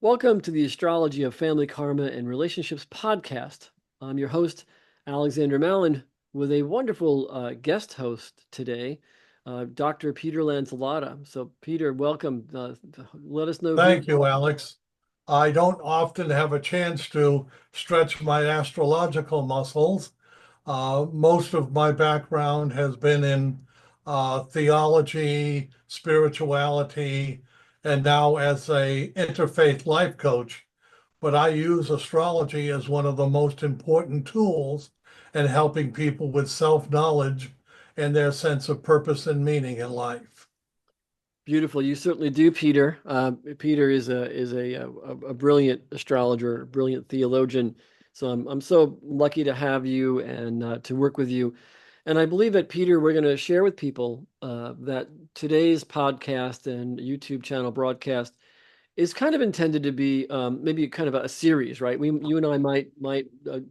Welcome to the Astrology of Family Karma and Relationships podcast. I'm your host, Alexander Mallon, with a wonderful guest host today, Dr. Peter Lanzillotta. So, Peter, welcome. Let us know who. Thank you, Alex. I don't often have a chance to stretch my astrological muscles. Most of my background has been in theology, spirituality, and now as a interfaith life coach. But I use astrology as one of the most important tools in helping people with self-knowledge and their sense of purpose and meaning in life. Beautiful. You certainly do, Peter. Peter is a brilliant astrologer, a brilliant theologian. So I'm so lucky to have you and to work with you. And I believe that, Peter, we're going to share with people that today's podcast and YouTube channel broadcast is kind of intended to be maybe kind of a series, right? You and I might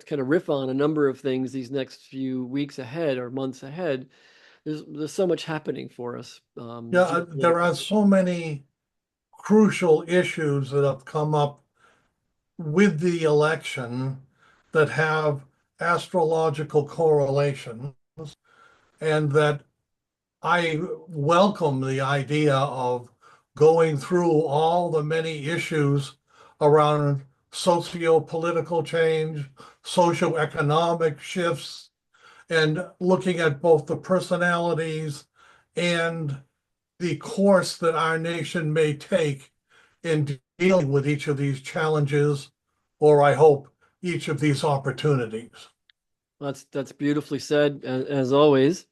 kind of riff on a number of things these next few weeks ahead or months ahead. There's so much happening for us. There are so many crucial issues that have come up with the election that have astrological correlations, and that I welcome the idea of going through all the many issues around socio-political change, socio-economic shifts, and looking at both the personalities and the course that our nation may take in dealing with each of these challenges, or I hope each of these opportunities. That's beautifully said, as always.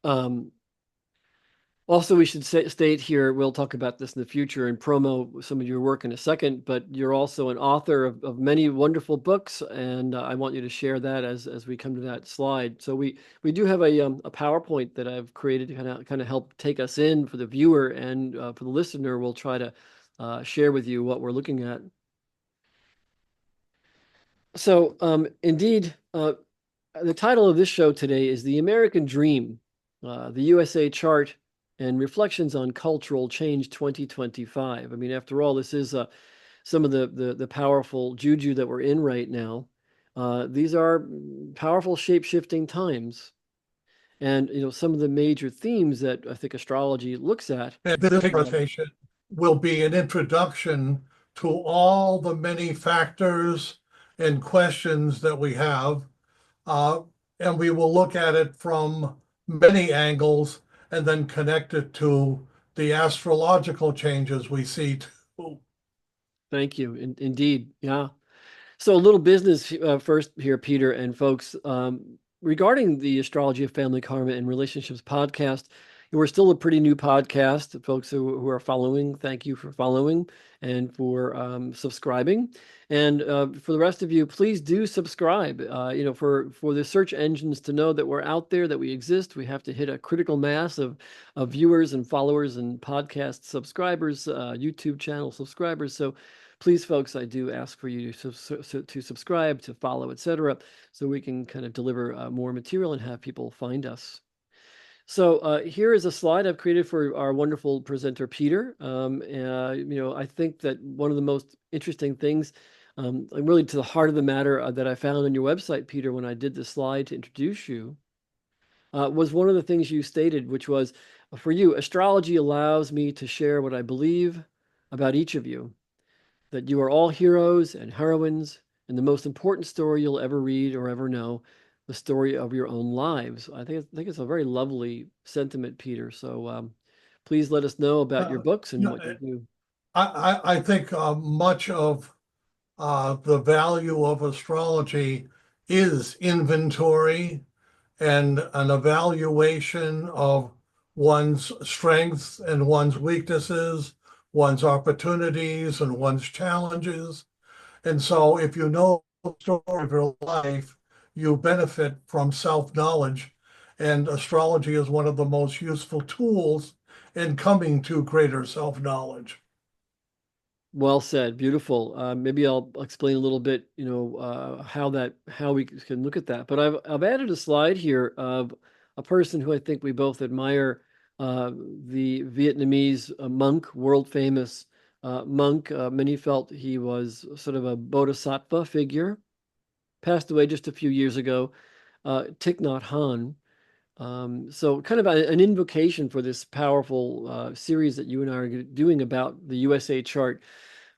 Um, Also, we should state here, we'll talk about this in the future and promo some of your work in a second, but you're also an author of many wonderful books, and I want you to share that as we come to that slide. So we do have a PowerPoint that I've created to kind of help take us in for the viewer, and for the listener, we'll try to share with you what we're looking at. So indeed, the title of this show today is The American Dream, the USA Chart and Reflections on Cultural Change 2025. I mean, after all, this is some of the powerful juju that we're in right now. These are powerful shape-shifting times. And, some of the major themes that I think astrology looks at. And this presentation will be an introduction to all the many factors and questions that we have. And we will look at it from many angles and then connect it to the astrological changes we see too. Thank you. Indeed. Yeah. So a little business first here, Peter and folks. Regarding the Astrology of Family Karma and Relationships podcast, we're still a pretty new podcast. Folks who are following, thank you for following and for subscribing. And for the rest of you, please do subscribe. For the search engines to know that we're out there, that we exist, we have to hit a critical mass of viewers and followers and podcast subscribers, YouTube channel subscribers. So please, folks, I do ask for you to subscribe, to follow, etc., so we can kind of deliver more material and have people find us. So here is a slide I've created for our wonderful presenter, Peter. I think that one of the most interesting things, really to the heart of the matter that I found on your website, Peter, when I did the slide to introduce you, was one of the things you stated, which was, for you, astrology allows me to share what I believe about each of you, that you are all heroes and heroines, and the most important story you'll ever read or ever know, the story of your own lives. I think it's a very lovely sentiment, Peter. So please let us know about your books and what you do. I think much of the value of astrology is inventory and an evaluation of one's strengths and one's weaknesses, one's opportunities and one's challenges. And so if you know the story of your life, you benefit from self-knowledge. And astrology is one of the most useful tools in coming to greater self-knowledge. Well said. Beautiful. Maybe I'll explain a little bit, how we can look at that. But I've added a slide here of a person who I think we both admire, the Vietnamese monk, world famous monk. Many felt he was sort of a bodhisattva figure. Passed away just a few years ago. Thich Nhat Hanh. So kind of an invocation for this powerful series that you and I are doing about the U.S.A. chart.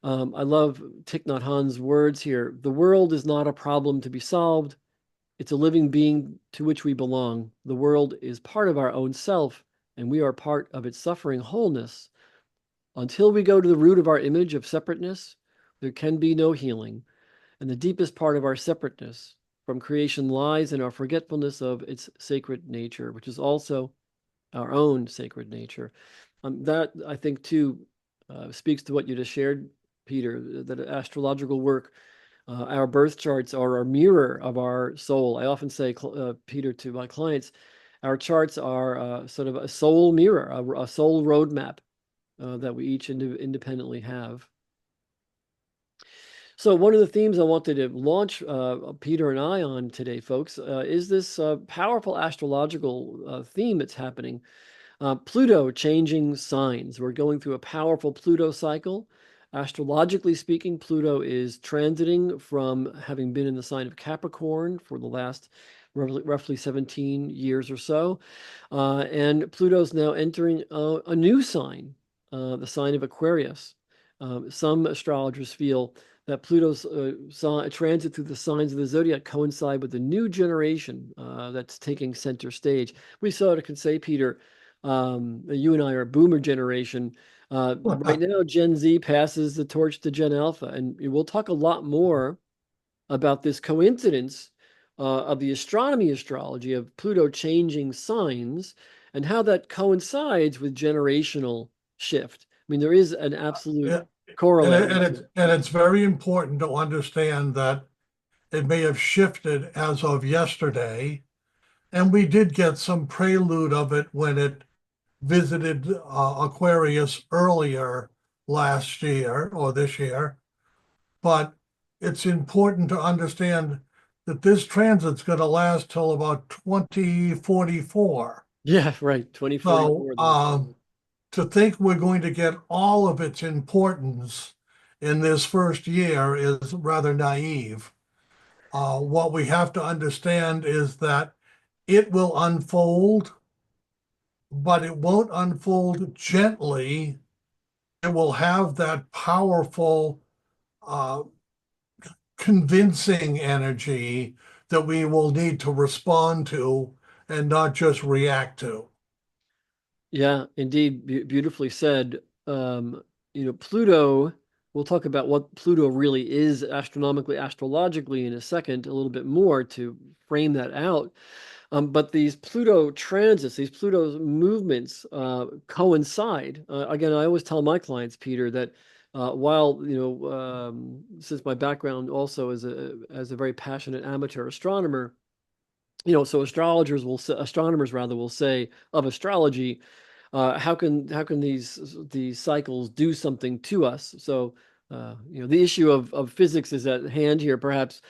I love Thich Nhat Hanh's words here. The world is not a problem to be solved. It's a living being to which we belong. The world is part of our own self, and we are part of its suffering wholeness. Until we go to the root of our image of separateness, there can be no healing. And the deepest part of our separateness from creation lies in our forgetfulness of its sacred nature, which is also our own sacred nature. That, I think, too, speaks to what you just shared, Peter, that astrological work, our birth charts are a mirror of our soul. I often say, Peter, to my clients, our charts are sort of a soul mirror, a soul roadmap that we each independently have. So one of the themes I wanted to launch Peter and I on today, folks, is this powerful astrological theme that's happening. Pluto changing signs. We're going through a powerful Pluto cycle. Astrologically speaking, Pluto is transiting from having been in the sign of Capricorn for the last roughly 17 years or so. And Pluto's now entering a new sign, the sign of Aquarius. Some astrologers feel that Pluto's transit through the signs of the zodiac coincide with the new generation that's taking center stage. We sort of can say, Peter, you and I are a boomer generation. Right now, Gen Z passes the torch to Gen Alpha, and we'll talk a lot more about this coincidence of the astronomy astrology of Pluto changing signs and how that coincides with generational shift. I mean, there is an absolute Yeah, corollary. and it's very important to understand that it may have shifted as of yesterday, and we did get some prelude of it when it visited Aquarius earlier last year or this year. But it's important to understand that this transit's going to last till about 2044. Yeah, right. So 2044. Then. to think we're going to get all of its importance in this first year is rather naive. What we have to understand is that it will unfold, but it won't unfold gently. It will have that powerful, uh, convincing energy that we will need to respond to and not just react to. Yeah, indeed, beautifully said. Pluto, we'll talk about what Pluto really is astronomically, astrologically in a second, a little bit more to frame that out. But these Pluto transits, these Pluto's movements coincide. Again, I always tell my clients, Peter, that while, since my background also as a very passionate amateur astronomer, so astronomers rather will say of astrology, how can these cycles do something to us? So the issue of physics is at hand here, perhaps,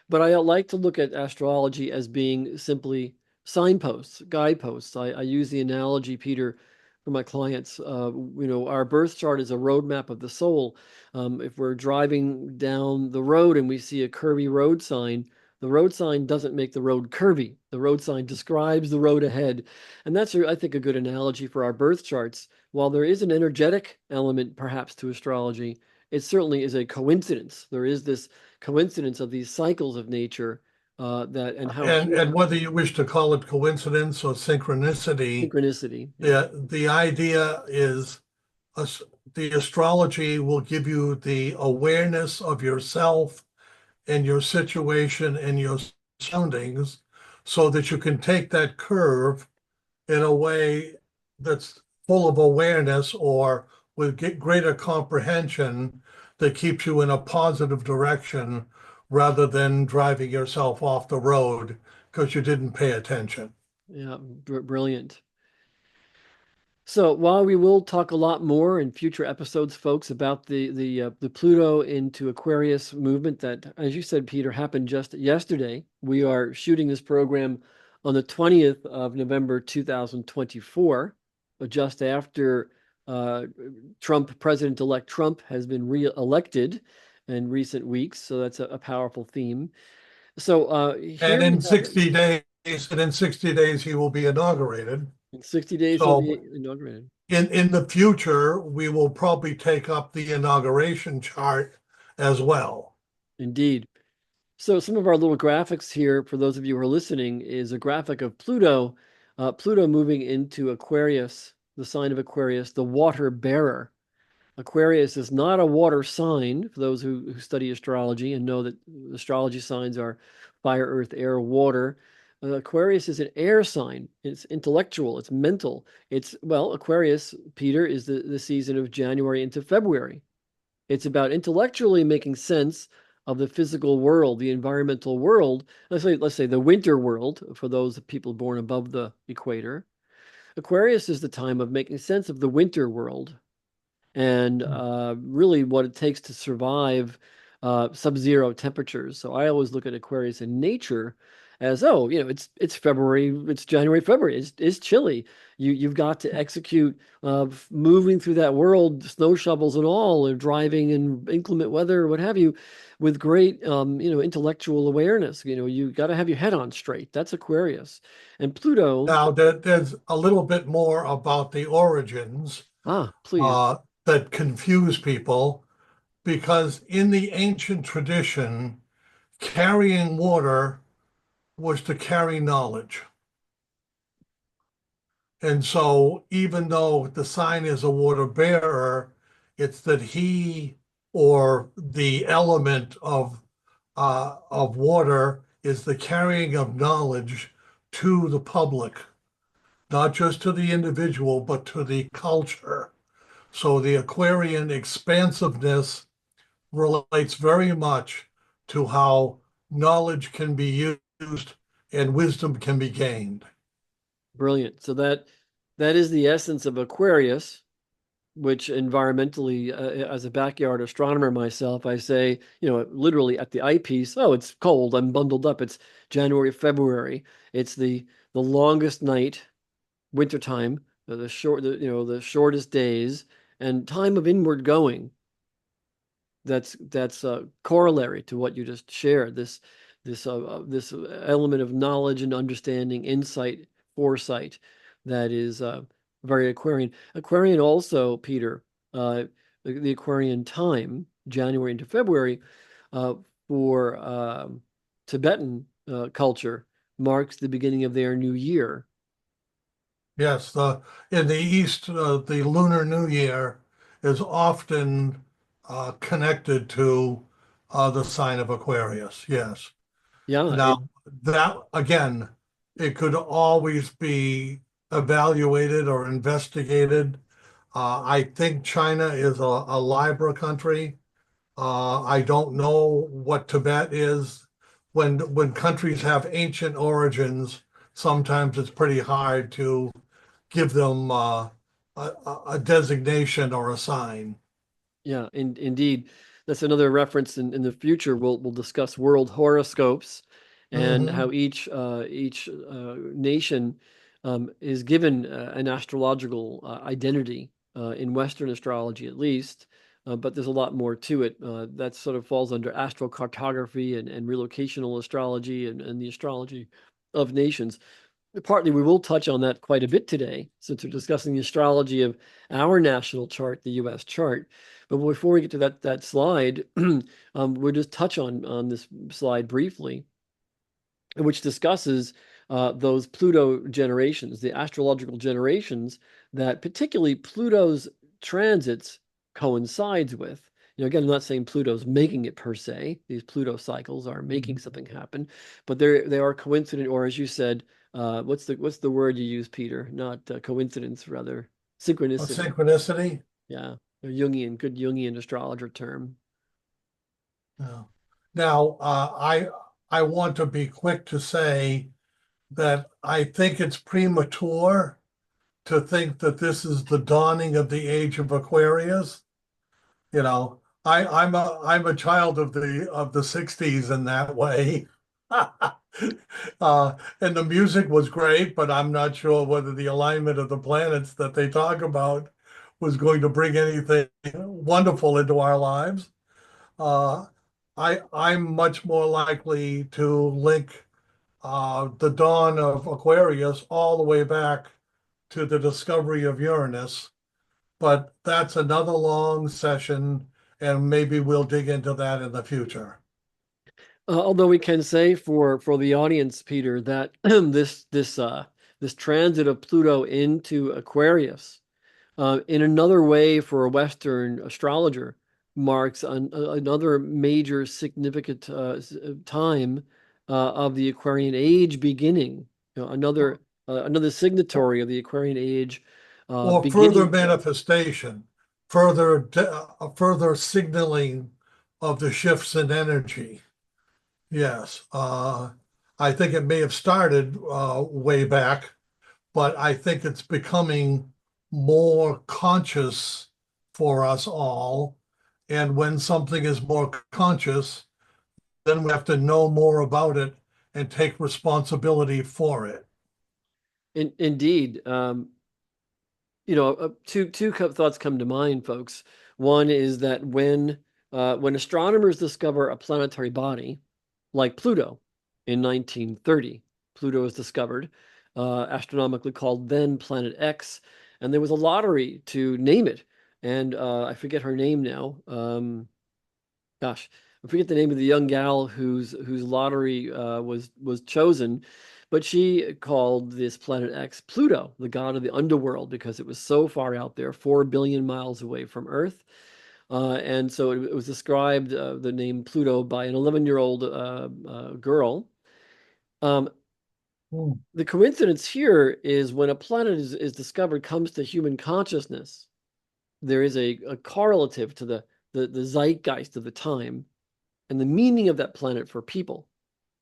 but I like to look at astrology as being simply signposts, guideposts. I use the analogy, Peter, for my clients. Our birth chart is a roadmap of the soul. If we're driving down the road and we see a curvy road sign, the road sign doesn't make the road curvy. The road sign describes the road ahead. And that's, I think, a good analogy for our birth charts. While there is an energetic element, perhaps, to astrology, it certainly is a coincidence. There is this coincidence of these cycles of nature and how And whether you wish to call it coincidence or synchronicity, synchronicity. Yeah. the idea is the astrology will give you the awareness of yourself and your situation and your surroundings so that you can take that curve in a way that's full of awareness or with greater comprehension that keeps you in a positive direction rather than driving yourself off the road because you didn't pay attention. Yeah, brilliant. So while we will talk a lot more in future episodes, folks, about the Pluto into Aquarius movement that, as you said, Peter, happened just yesterday. We are shooting this program on the 20th of November 2024, just after uh, President-elect Trump has been re-elected in recent weeks, so that's a powerful theme. So here And we in have it. 60 days, and in 60 days, he will be inaugurated. In 60 days, he'll be So inaugurated. in the future, we will probably take up the inauguration chart as well. Indeed. So some of our little graphics here, for those of you who are listening, is a graphic of Pluto, Pluto moving into Aquarius, the sign of Aquarius, the water bearer. Aquarius is not a water sign, for those who study astrology and know that astrology signs are fire, earth, air, water. Aquarius is an air sign. It's intellectual, it's mental. Well, Aquarius, Peter, is the season of January into February. It's about intellectually making sense of the physical world, the environmental world. Let's say the winter world for those people born above the equator. Aquarius is the time of making sense of the winter world and really what it takes to survive sub-zero temperatures. So I always look at Aquarius in nature as, oh, it's February, it's January, February, it's chilly. You've got to execute moving through that world, snow shovels and all, or driving in inclement weather, or what have you, with great intellectual awareness. You got to have your head on straight. That's Aquarius. And Pluto, Now, there's a little bit more about the origins please. uh, that confuse people because in the ancient tradition, carrying water was to carry knowledge. And so, even though the sign is a water bearer, it's that he or the element of water is the carrying of knowledge to the public, not just to the individual, but to the culture. So the Aquarian expansiveness relates very much to how knowledge can be used and wisdom can be gained. Brilliant. So that is the essence of Aquarius, which environmentally, as a backyard astronomer myself, I say, literally at the eyepiece, oh, it's cold. I'm bundled up. It's January, February. It's the longest night, wintertime, the shortest days, and time of inward going. That's corollary to what you just shared. This element of knowledge and understanding, insight, foresight, that is very Aquarian. Aquarian also, Peter, the Aquarian time, January into February, uh, for Tibetan culture marks the beginning of their new year. Yes, in the East, the Lunar New Year is often connected to the sign of Aquarius. Yes. Yeah, Now, that again, it could always be evaluated or investigated. I think China is a Libra country. I don't know what Tibet is. When countries have ancient origins, sometimes it's pretty hard to give them a designation or a sign. yeah, indeed. That's another reference in the future. We'll discuss world horoscopes and Hmm. how each nation is given an astrological identity in Western astrology, at least. But there's a lot more to it. That sort of falls under astrocartography and relocational astrology and the astrology of nations. Partly, we will touch on that quite a bit today, since we're discussing the astrology of our national chart, the U.S. chart. But before we get to that slide, we'll just touch on this slide briefly, which discusses those Pluto generations, the astrological generations that particularly Pluto's transits coincides with. Again, I'm not saying Pluto's making it per se. These Pluto cycles are making something happen, but they are coincident, or as you said, what's the word you use, Peter? Not coincidence, rather A synchronicity. synchronicity. Yeah, a good Jungian astrologer term. Yeah. Now, I want to be quick to say that I think it's premature to think that this is the dawning of the age of Aquarius. I'm a child of the 60s in that way. And the music was great, but I'm not sure whether the alignment of the planets that they talk about was going to bring anything wonderful into our lives. Uh, I'm much more likely to link the dawn of Aquarius all the way back to the discovery of Uranus, but that's another long session, and maybe we'll dig into that in the future. Although we can say for the audience, Peter, that this transit of Pluto into Aquarius, in another way for a Western astrologer, marks another major significant time of the Aquarian age beginning. You know, another signatory of the Aquarian age Or further beginning. manifestation, further signaling of the shifts in energy. Yes, I think it may have started way back, but I think it's becoming more conscious for us all. And when something is more conscious, then we have to know more about it and take responsibility for it. Indeed. Two thoughts come to mind, folks. One is that when astronomers discover a planetary body like Pluto in 1930, Pluto was discovered, astronomically called then Planet X, and there was a lottery to name it. And I forget her name now. Gosh, I forget the name of the young gal whose lottery was chosen, but she called this planet X Pluto, the god of the underworld, because it was so far out there, 4 billion miles away from Earth. And so it was described, the name Pluto, by an 11-year-old girl. Um, Hmm. the coincidence here is when a planet is discovered, comes to human consciousness, there is a correlative to the zeitgeist of the time and the meaning of that planet for people.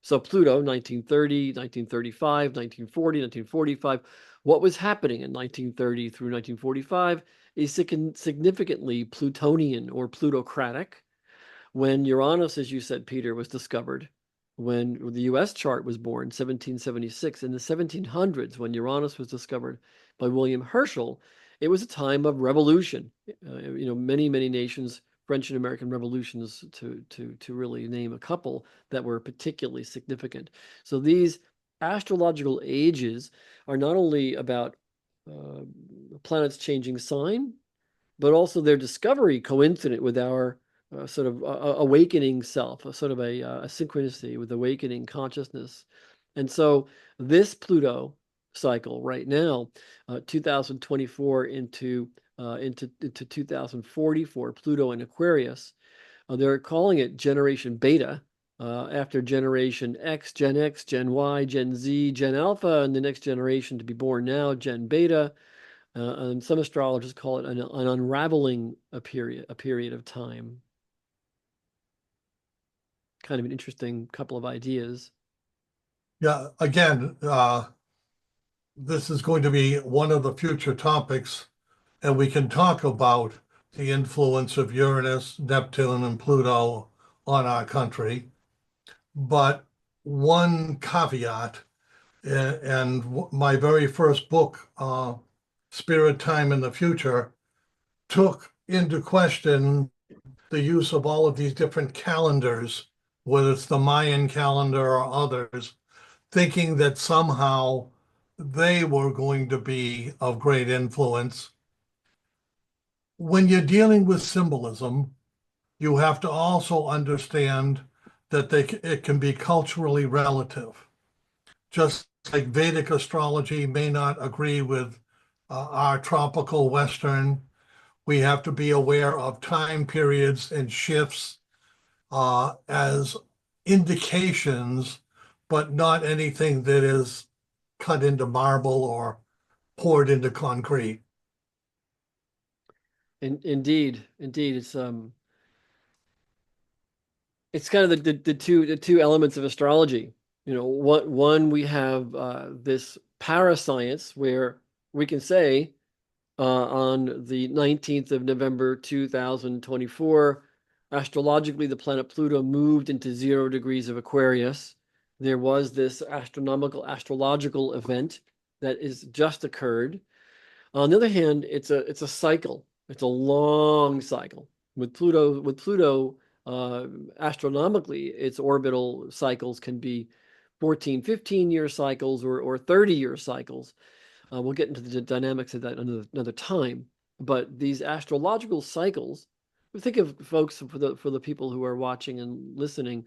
So Pluto, 1930, 1935, 1940, 1945. What was happening in 1930 through 1945 is significantly Plutonian or plutocratic. When Uranus, as you said, Peter, was discovered, when the U.S. chart was born, 1776, in the 1700s, when Uranus was discovered by William Herschel, it was a time of revolution. Many, many nations, French and American revolutions, to really name a couple that were particularly significant. So these astrological ages are not only about planets changing sign, but also their discovery coincident with our sort of awakening self, a sort of a synchronicity with awakening consciousness. And so this Pluto cycle right now, 2024 into 2044, Pluto in Aquarius, they're calling it Generation Beta. After Generation X, Gen Y, Gen Z, Gen Alpha, and the next generation to be born now, Gen Beta. And some astrologers call it an unraveling a period of time. Kind of an interesting couple of ideas. Yeah, again, this is going to be one of the future topics, and we can talk about the influence of Uranus, Neptune, and Pluto on our country. But one caveat, and my very first book, Spirit, Time, and the Future, took into question the use of all of these different calendars, whether it's the Mayan calendar or others, thinking that somehow they were going to be of great influence. When you're dealing with symbolism, you have to also understand that it can be culturally relative. Just like Vedic astrology may not agree with our tropical Western, we have to be aware of time periods and shifts as indications, but not anything that is cut into marble or poured into concrete. Indeed, it's kind of the two elements of astrology. One we have this parascience where we can say on the 19th of November 2024, astrologically, the planet Pluto moved into 0 degrees of Aquarius. There was this astrological event that is just occurred. On the other hand, it's a cycle. It's a long cycle. With Pluto, astronomically, its orbital cycles can be 14, 15-year cycles or 30-year cycles. We'll get into the dynamics of that another time. But these astrological cycles, think of folks for the people who are watching and listening.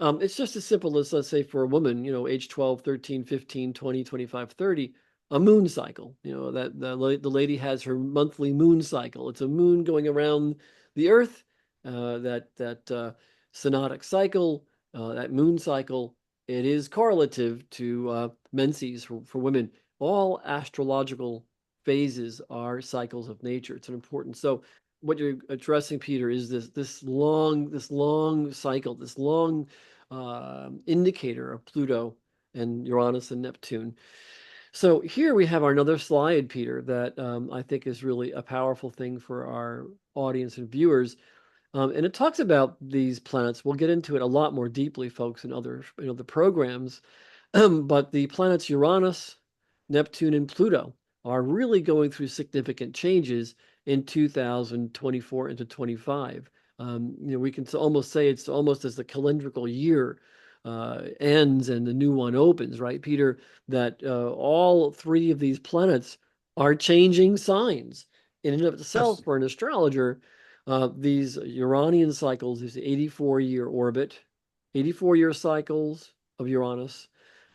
It's just as simple as, let's say, for a woman, age 12, 13, 15, 20, 25, 30, a moon cycle. That the lady has her monthly moon cycle. It's a moon going around the Earth. That synodic cycle, that moon cycle, it is correlative to menses for women. All astrological phases are cycles of nature. It's an important. So what you're addressing, Peter, is this long cycle, this long indicator of Pluto and Uranus and Neptune. So here we have another slide, Peter, that I think is really a powerful thing for our audience and viewers. And it talks about these planets. We'll get into it a lot more deeply, folks, in other programs. But the planets Uranus, Neptune, and Pluto are really going through significant changes in 2024 into 25. We can almost say it's almost as the calendrical year ends and the new one opens, right, Peter? That all three of these planets are changing signs. In and of itself, Yes. for an astrologer, these Uranian cycles, these 84-year orbit, 84-year cycles of Uranus,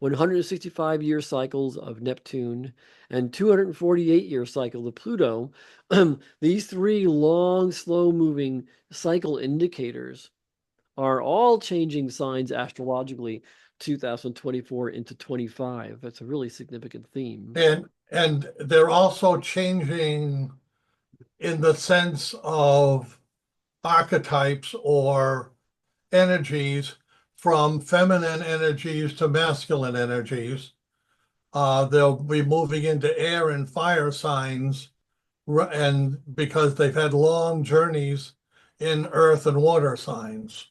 165-year cycles of Neptune, and 248-year cycle of Pluto. These three long, slow-moving cycle indicators are all changing signs astrologically 2024 into 25. That's a really significant theme. And they're also changing in the sense of archetypes or energies from feminine energies to masculine energies. They'll be moving into air and fire signs, and because they've had long journeys in earth and water signs.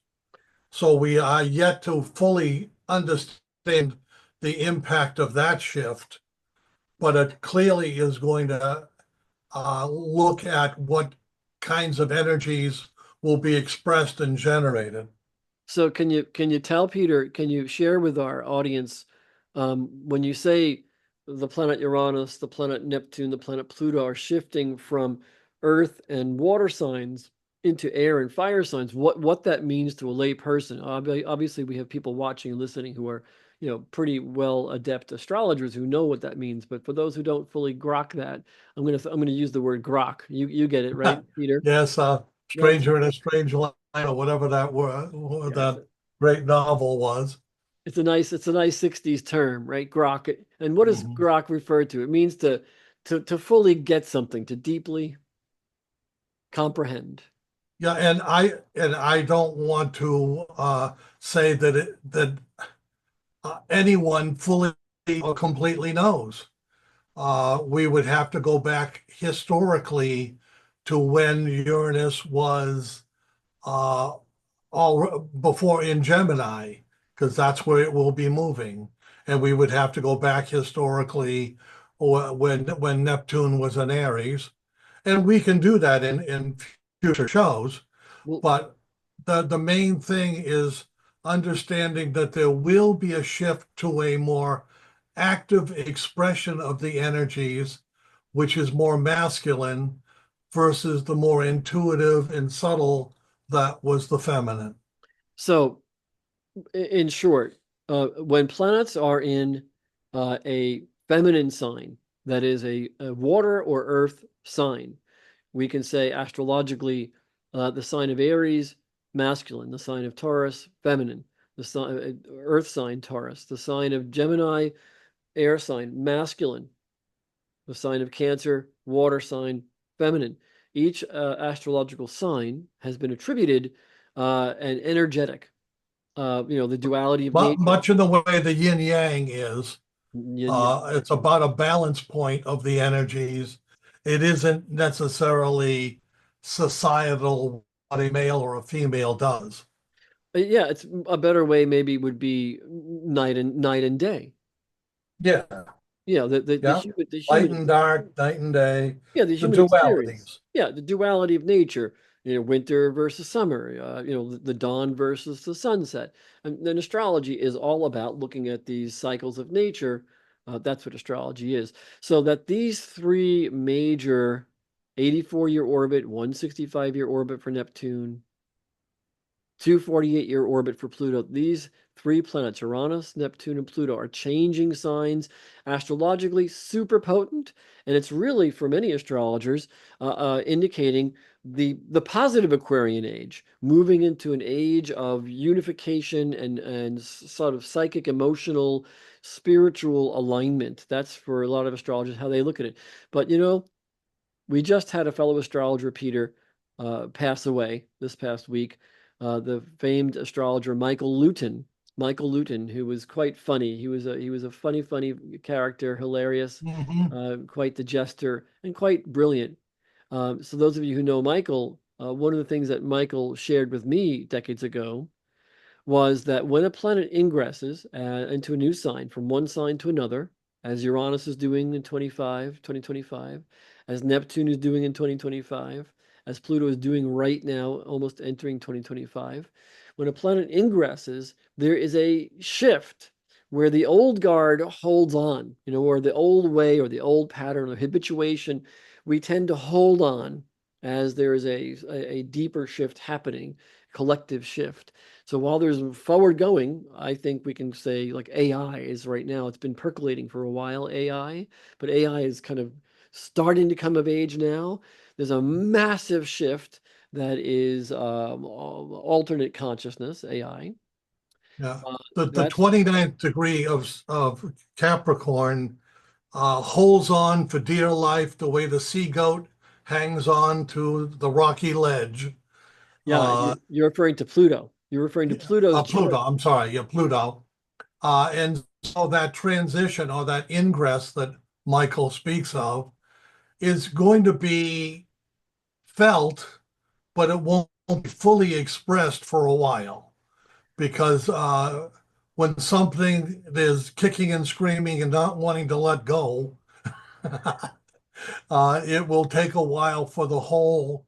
So we are yet to fully understand the impact of that shift, but it clearly is going to look at what kinds of energies will be expressed and generated. So can you tell, Peter, can you share with our audience, when you say the planet Uranus, the planet Neptune, the planet Pluto are shifting from earth and water signs into air and fire signs, what that means to a lay person? Obviously, we have people watching and listening who are, pretty well adept astrologers who know what that means. But for those who don't fully grok that, I'm gonna use the word grok. You get it, right, Peter? Yes, Yep. Stranger in a Strange Land, or whatever that word, Yeah, that great novel was. it's a nice 60s term, right? Grok. And what does Mhm. grok refer to? It means to fully get something, to deeply comprehend. Yeah, and I don't want to say that anyone fully or completely knows. We would have to go back historically to when Uranus was uh, all before in Gemini, because that's where it will be moving. And we would have to go back historically when Neptune was in Aries. And we can do that in future shows. Well, But the main thing is understanding that there will be a shift to a more active expression of the energies, which is more masculine versus the more intuitive and subtle that was the feminine. so in short, when planets are in a feminine sign, that is a water or earth sign, we can say astrologically, the sign of Aries, masculine, the sign of Taurus, feminine, the sign, earth sign, Taurus, the sign of Gemini, air sign, masculine, the sign of Cancer, water sign, feminine. Each astrological sign has been attributed an energetic, the duality of But nature. much in the way the yin yang is, Yin yang. it's about a balance point of the energies. It isn't necessarily societal what a male or a female does. Yeah, it's a better way maybe would be night and day. Yeah. You know, Yeah. the Light human and dark, night and day, yeah, the the human experience. dualities. Yeah, the duality of nature, winter versus summer, the dawn versus the sunset. And then astrology is all about looking at these cycles of nature. That's what astrology is. So that these three major 84-year orbit, 165-year orbit for Neptune, 248-year orbit for Pluto. These three planets, Uranus, Neptune, and Pluto, are changing signs astrologically, super potent, and it's really, for many astrologers, indicating the positive Aquarian age, moving into an age of unification and sort of psychic, emotional, spiritual alignment. That's for a lot of astrologers how they look at it. But we just had a fellow astrologer, Peter, pass away this past week. The famed astrologer Michael Lutin. Michael Lutin, who was quite funny. He was a funny character, hilarious, Mhm. quite the jester, and quite brilliant. So those of you who know Michael, one of the things that Michael shared with me decades ago was that when a planet ingresses into a new sign from one sign to another, as Uranus is doing in 2025, as Neptune is doing in 2025, as Pluto is doing right now, almost entering 2025, when a planet ingresses, there is a shift where the old guard holds on, or the old way or the old pattern or habituation, we tend to hold on as there is a deeper shift happening, collective shift. So while there's forward going, I think we can say like AI is right now, it's been percolating for a while, AI, but AI is kind of starting to come of age now. There's a massive shift that is alternate consciousness, AI. Yeah. Uh, The that's 29th degree of Capricorn holds on for dear life the way the sea goat hangs on to the rocky ledge. Yeah, Uh, you're referring to Pluto. You're referring to Pluto's Pluto, chart. I'm sorry, yeah, Pluto. And so that transition or that ingress that Michael speaks of is going to be felt, but it won't be fully expressed for a while because when something is kicking and screaming and not wanting to let go, it will take a while for the whole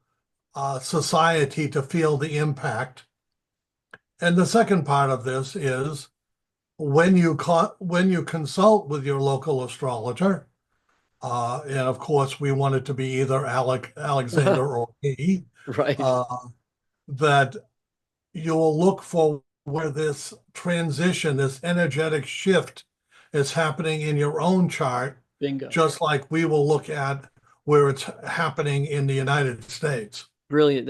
society to feel the impact. And the second part of this is when you consult with your local astrologer, and of course we want it to be either Alexander or me, Right. uh, that you will look for where this transition, this energetic shift is happening in your own chart, Bingo. just like we will look at where it's happening in the United States. Brilliant.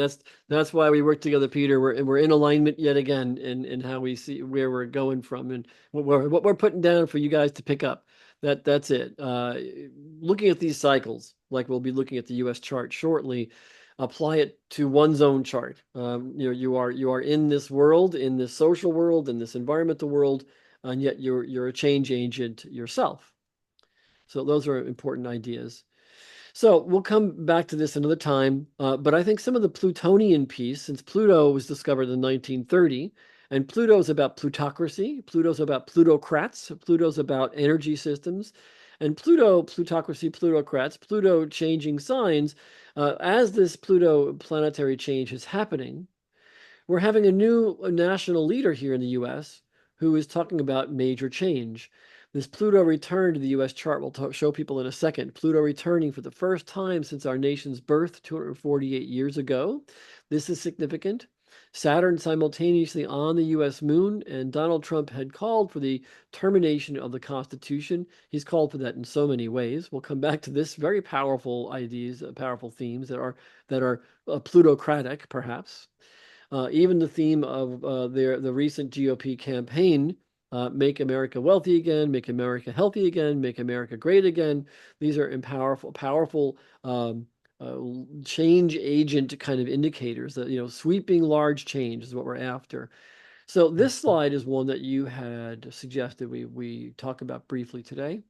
That's why we work together, Peter. We're in alignment yet again in how we see where we're going from and what we're putting down for you guys to pick up. That's it. Looking at these cycles, like we'll be looking at the U.S. chart shortly, apply it to one's own chart. You are in this world, in this social world, in this environmental world, and yet you're a change agent yourself. So those are important ideas. So we'll come back to this another time, but I think some of the Plutonian piece, since Pluto was discovered in 1930, and Pluto's about plutocracy, Pluto's about plutocrats, Pluto's about energy systems, and plutocracy, plutocrats, Pluto changing signs. As this Pluto planetary change is happening, we're having a new national leader here in the US who is talking about major change. This Pluto return to the US chart will show people in a second. Pluto returning for the first time since our nation's birth 248 years ago. This is significant. Saturn simultaneously on the US moon, and Donald Trump had called for the termination of the Constitution. He's called for that in so many ways. We'll come back to this very powerful ideas, powerful themes that are plutocratic, perhaps. Even the theme of the recent GOP campaign, make America wealthy again, make America healthy again, make America great again. These are powerful uh, change agent kind of indicators that, sweeping large change is what we're after. So this slide is one that you had suggested we talk about briefly today.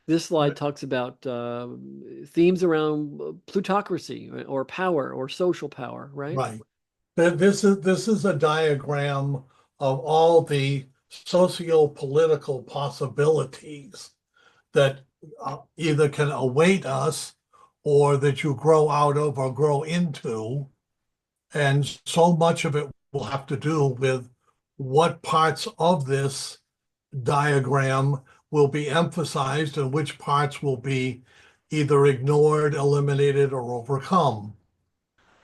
This slide talks about themes around plutocracy or power or social power, right? Right. This is a diagram of all the socio-political possibilities that either can await us or that you grow out of or grow into. And so much of it will have to do with what parts of this diagram will be emphasized and which parts will be either ignored, eliminated, or overcome.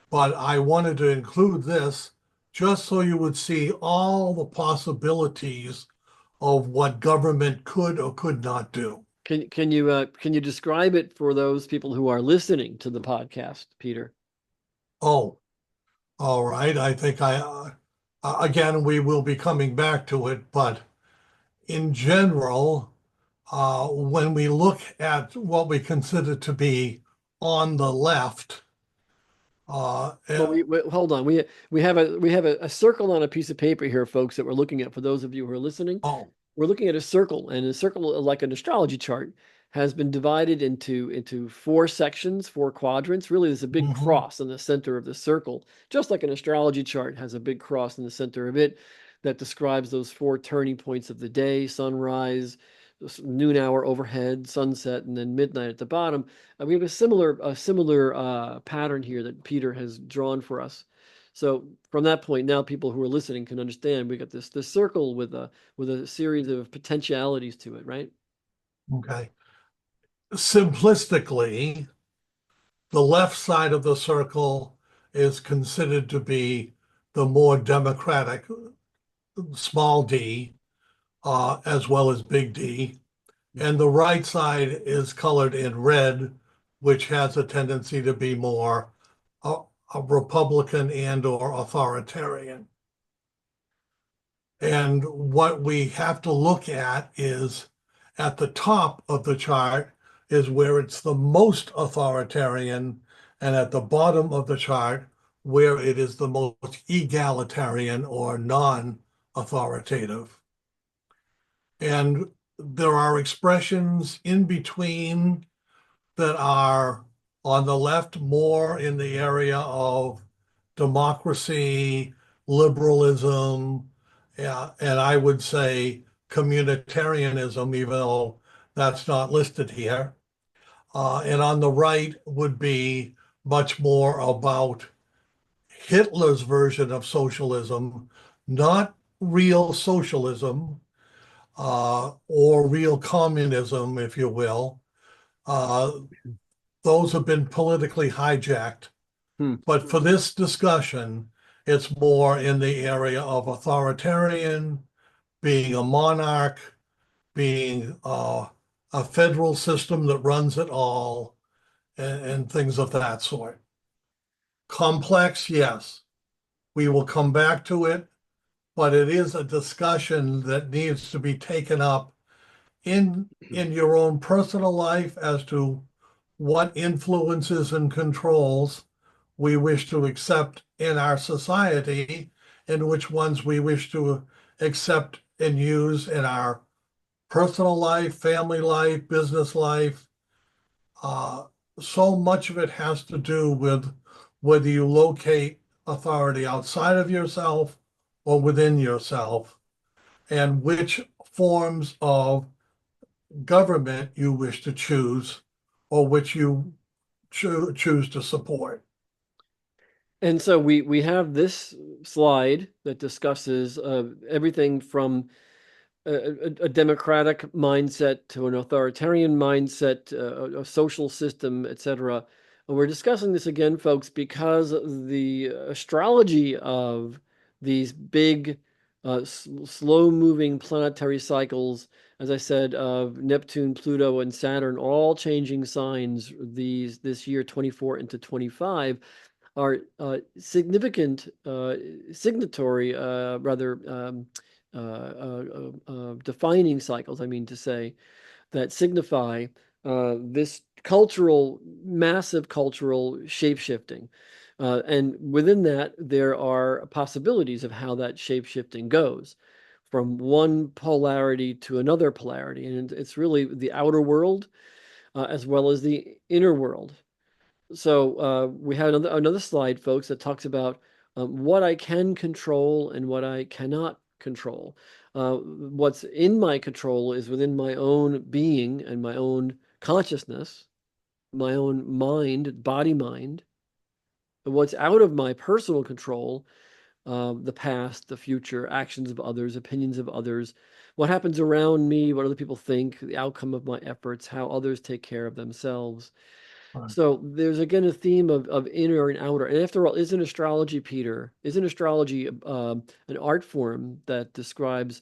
But I wanted to include this just so you would see all the possibilities of what government could or could not do. Can you describe it for those people who are listening to the podcast, Peter? Oh, all right. I think again, we will be coming back to it, but in general, when we look at what we consider to be on the left, uh, Well, eh, we hold on. We have a circle on a piece of paper here, folks, that we're looking at for those of you who are listening. oh, We're looking at a circle, and a circle, like an astrology chart, has been divided into four sections, four quadrants. Really, there's a big mhm, cross in the center of the circle, just like an astrology chart has a big cross in the center of it that describes those four turning points of the day: sunrise, noon hour overhead, sunset, and then midnight at the bottom. We have a similar pattern here that Peter has drawn for us. So from that point, now people who are listening can understand we got this circle with a series of potentialities to it, right? okay. Simplistically, the left side of the circle is considered to be the more democratic, small d, as well as big D. And the right side is colored in red, which has a tendency to be more a, a Republican and or authoritarian. And what we have to look at is at the top of the chart is where it's the most authoritarian, and at the bottom of the chart where it is the most egalitarian or non-authoritative. And there are expressions in between that are on the left more in the area of democracy, liberalism, yeah, and I would say communitarianism, even though that's not listed here. And on the right would be much more about Hitler's version of socialism, not real socialism, or real communism, if you will. Uh, those have been politically hijacked. Hmm. But for this discussion, it's more in the area of authoritarian, being a monarch, being a federal system that runs it all, and things of that sort. Complex, yes. We will come back to it, but it is a discussion that needs to be taken up in your own personal life as to what influences and controls we wish to accept in our society and which ones we wish to accept and use in our personal life, family life, business life. Uh, so much of it has to do with whether you locate authority outside of yourself or within yourself, and which forms of government you wish to choose or which you choose to support. And so we have this slide that discusses everything from a democratic mindset to an authoritarian mindset, a social system, etc. And we're discussing this again, folks, because the astrology of these big, slow-moving planetary cycles, as I said, of Neptune, Pluto, and Saturn, all changing signs this year 24 into 25, are significant signatory, rather defining cycles, I mean to say, that signify this massive cultural shape-shifting. And within that, there are possibilities of how that shape-shifting goes from one polarity to another polarity. And it's really the outer world as well as the inner world. So we have another slide, folks, that talks about what I can control and what I cannot control. What's in my control is within my own being and my own consciousness, my own mind, body mind. And what's out of my personal control, the past, the future, actions of others, opinions of others, what happens around me, what other people think, the outcome of my efforts, how others take care of themselves. Right. So there's again a theme of inner and outer. And after all, isn't astrology, Peter, isn't astrology an art form that describes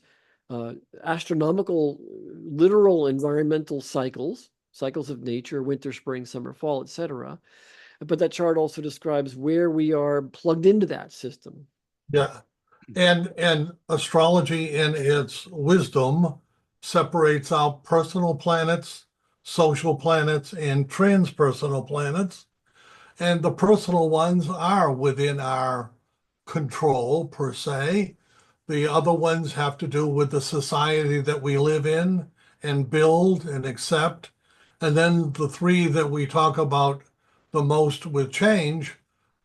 uh, astronomical, literal environmental cycles, cycles of nature, winter, spring, summer, fall, etc. But that chart also describes where we are plugged into that system. Yeah. And astrology in its wisdom separates out personal planets, social planets, and transpersonal planets. And the personal ones are within our control, per se. The other ones have to do with the society that we live in and build and accept. And then the three that we talk about the most with change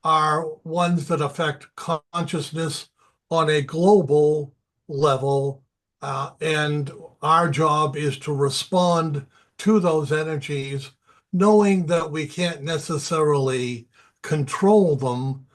are ones that affect consciousness on a global level. And our job is to respond to those energies, knowing that we can't necessarily control them,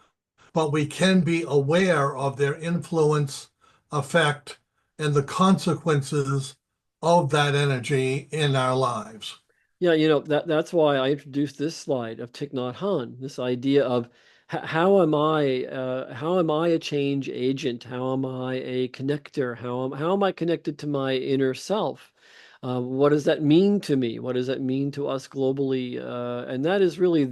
but we can be aware of their influence, effect, and the consequences of that energy in our lives. Yeah, that's why I introduced this slide of Thich Nhat Hanh, this idea of how am I a change agent? How am I a connector? How am I connected to my inner self? What does that mean to me? What does that mean to us globally? And that is really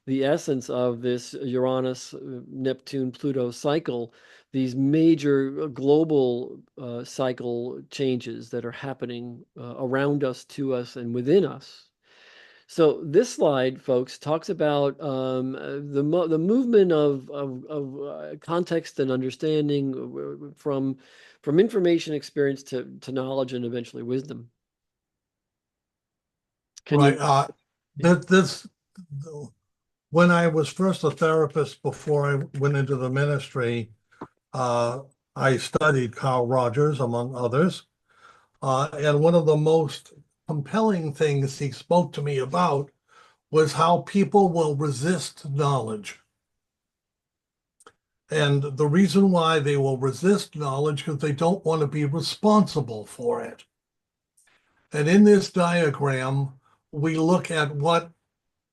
the essence of this Uranus, Neptune, Pluto cycle, these major global cycle changes that are happening around us, to us, and within us. So this slide, folks, talks about the movement of context and understanding from information, experience to knowledge and eventually wisdom. Can Right. you? This, when I was first a therapist before I went into the ministry, uh, I studied Carl Rogers, among others. And one of the most compelling things he spoke to me about was how people will resist knowledge. And the reason why they will resist knowledge because they don't want to be responsible for it. And in this diagram, we look at what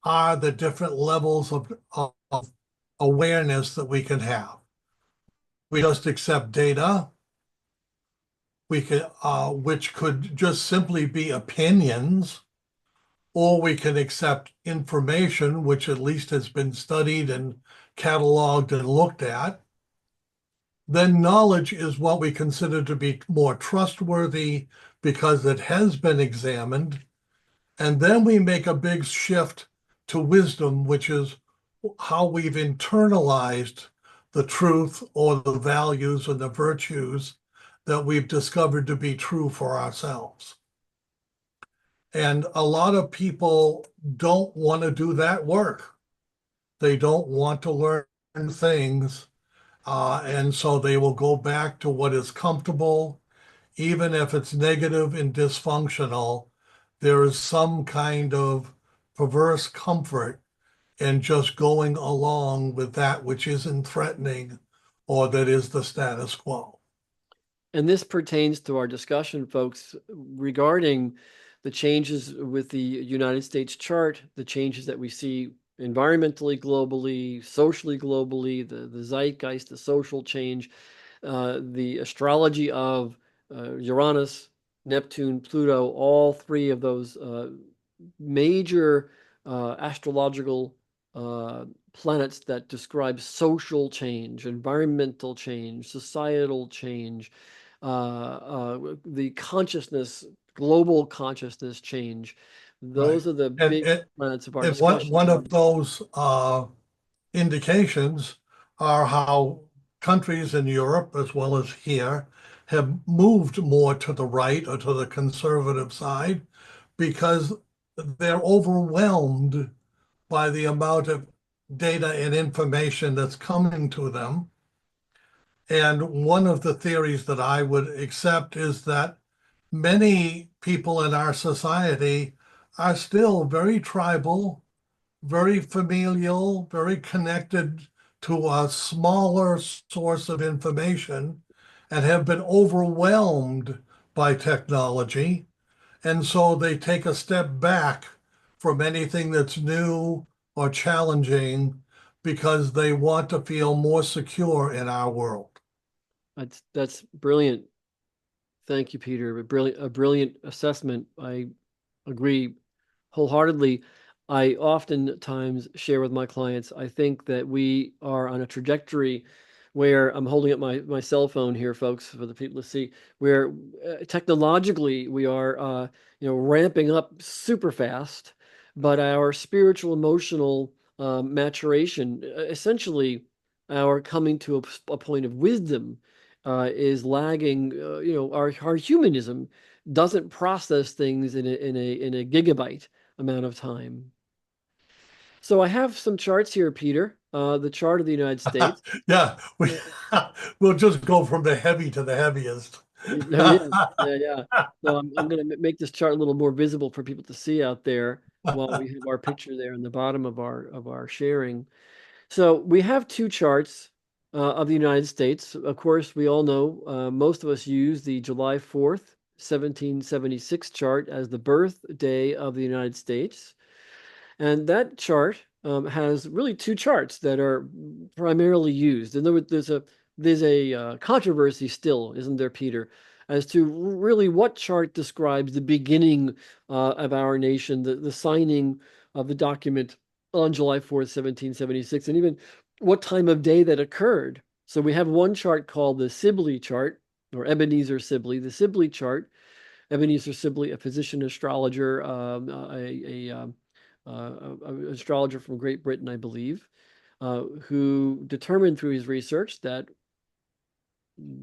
are the different levels of awareness that we can have. We just accept data, which could just simply be opinions, or we can accept information, which at least has been studied and cataloged and looked at. Then knowledge is what we consider to be more trustworthy because it has been examined. And then we make a big shift to wisdom, which is how we've internalized the truth or the values and the virtues that we've discovered to be true for ourselves. And a lot of people don't want to do that work. They don't want to learn things. And so they will go back to what is comfortable, even if it's negative and dysfunctional. There is some kind of perverse comfort in just going along with that which isn't threatening or that is the status quo. And this pertains to our discussion, folks, regarding the changes with the United States chart, the changes that we see environmentally, globally, socially, globally, the zeitgeist, the social change, the astrology of Uranus, Neptune, Pluto, all three of those major astrological planets that describe social change, environmental change, societal change, the consciousness, global consciousness change. Right. Those are the And, big and, planets of our and discussion one today. of those indications are how countries in Europe, as well as here, have moved more to the right or to the conservative side because they're overwhelmed by the amount of data and information that's coming to them. And one of the theories that I would accept is that many people in our society are still very tribal, very familial, very connected to a smaller source of information and have been overwhelmed by technology. And so they take a step back from anything that's new or challenging because they want to feel more secure in our world. That's brilliant. Thank you, Peter. A brilliant assessment. I agree wholeheartedly. I oftentimes share with my clients, I think that we are on a trajectory where I'm holding up my cell phone here, folks, for the people to see, where technologically we are, ramping up super fast, but our spiritual, emotional maturation, essentially our coming to a point of wisdom, is lagging. Our humanism doesn't process things in a gigabyte amount of time. So I have some charts here, Peter. The chart of the United States. Yeah, Uh, we'll just go from the heavy to the heaviest. no, yeah, yeah, yeah. So I'm going to make this chart a little more visible for people to see out there while we have our picture there in the bottom of our sharing. So we have two charts of the United States. Of course, we all know most of us use the July 4th, 1776 chart as the birth day of the United States. And that chart has really two charts that are primarily used. And there's a controversy still, isn't there, Peter, as to really what chart describes the beginning of our nation, the signing of the document on July 4th, 1776, and even what time of day that occurred. So we have one chart called the Sibley chart, or Ebenezer Sibley, the Sibley chart. Ebenezer Sibley, a physician astrologer, astrologer from Great Britain, I believe, who determined through his research that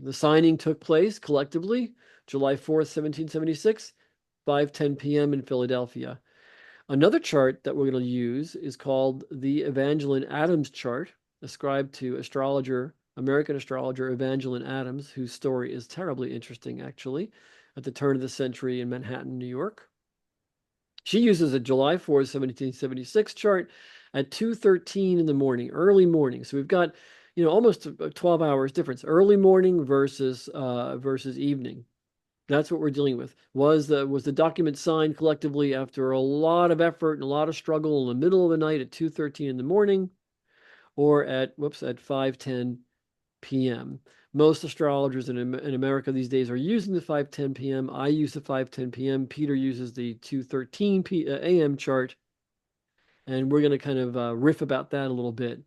the signing took place collectively July 4th, 1776, 5:10 p.m. in Philadelphia. Another chart that we're going to use is called the Evangeline Adams chart, ascribed to American astrologer Evangeline Adams, whose story is terribly interesting, actually, at the turn of the century in Manhattan, New York. She uses a July 4th, 1776 chart at 2:13 in the morning, early morning. So we've got, almost 12 hours difference, early morning versus evening. That's what we're dealing with. Was the document signed collectively after a lot of effort and a lot of struggle in the middle of the night at 2:13 in the morning, or at 5:10 p.m. Most astrologers in America these days are using the 5:10 p.m. I use the 5:10 p.m. Peter uses the 2:13 a.m. chart, and we're going to kind of riff about that a little bit.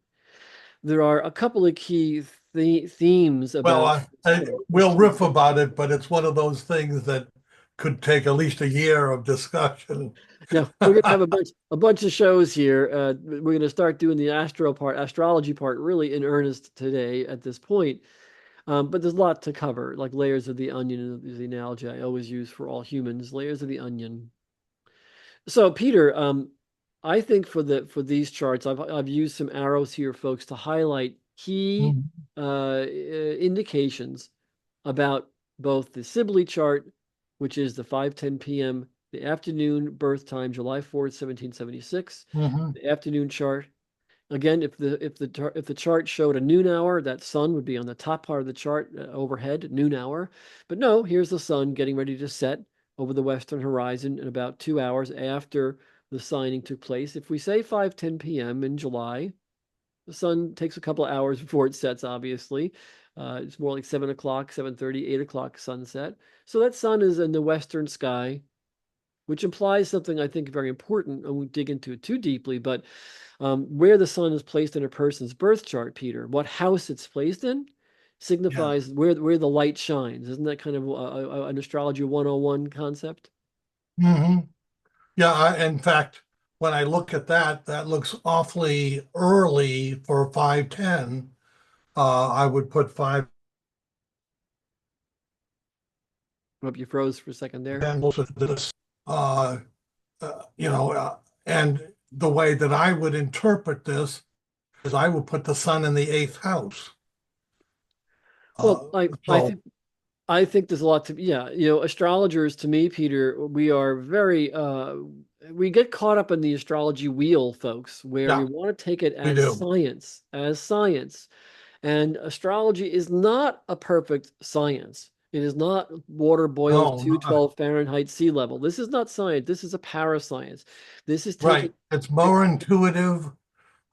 There are a couple of key themes Well, about we'll riff about it, but it's one of those things that could take at least a year of discussion. Now we're going to have a bunch of shows here. We're going to start doing the astrology part, really in earnest today at this point. But there's a lot to cover, like layers of the onion is the analogy I always use for all humans, layers of the onion. So Peter, I think for these charts, I've used some arrows here, folks, to highlight key Mhm. indications about both the Sibley chart, which is the 5:10 p.m., the afternoon birth time, July 4th, 1776, Mhm. the afternoon chart. Again, if the chart showed a noon hour, that sun would be on the top part of the chart overhead, noon hour. But no, here's the sun getting ready to set over the western horizon in about 2 hours after the signing took place. If we say 5:10 p.m. in July, the sun takes a couple of hours before it sets, obviously. It's more like 7 o'clock, 7:30, 8 o'clock sunset. So that sun is in the western sky, which implies something I think very important. I won't dig into it too deeply, but where the sun is placed in a person's birth chart, Peter, what house it's placed in, Yeah. signifies where the light shines. Isn't that kind of an astrology 101 concept? Hmm. Yeah. In fact, when I look at that, that looks awfully early for 5:10. I would put Hope you froze for a second there. 5:10 closer to this. Uh, you know, and the way that I would interpret this is I would put the sun in the eighth house. Well, So I think there's a lot to, yeah, astrologers to me, Peter, we are very we get caught up in the astrology wheel, folks, where we yeah, want to take it we do. as science. And astrology is not a perfect science. It is not water boils No, no, 212 Fahrenheit sea level. This is not science. This is a parascience. This is taking right. It's more intuitive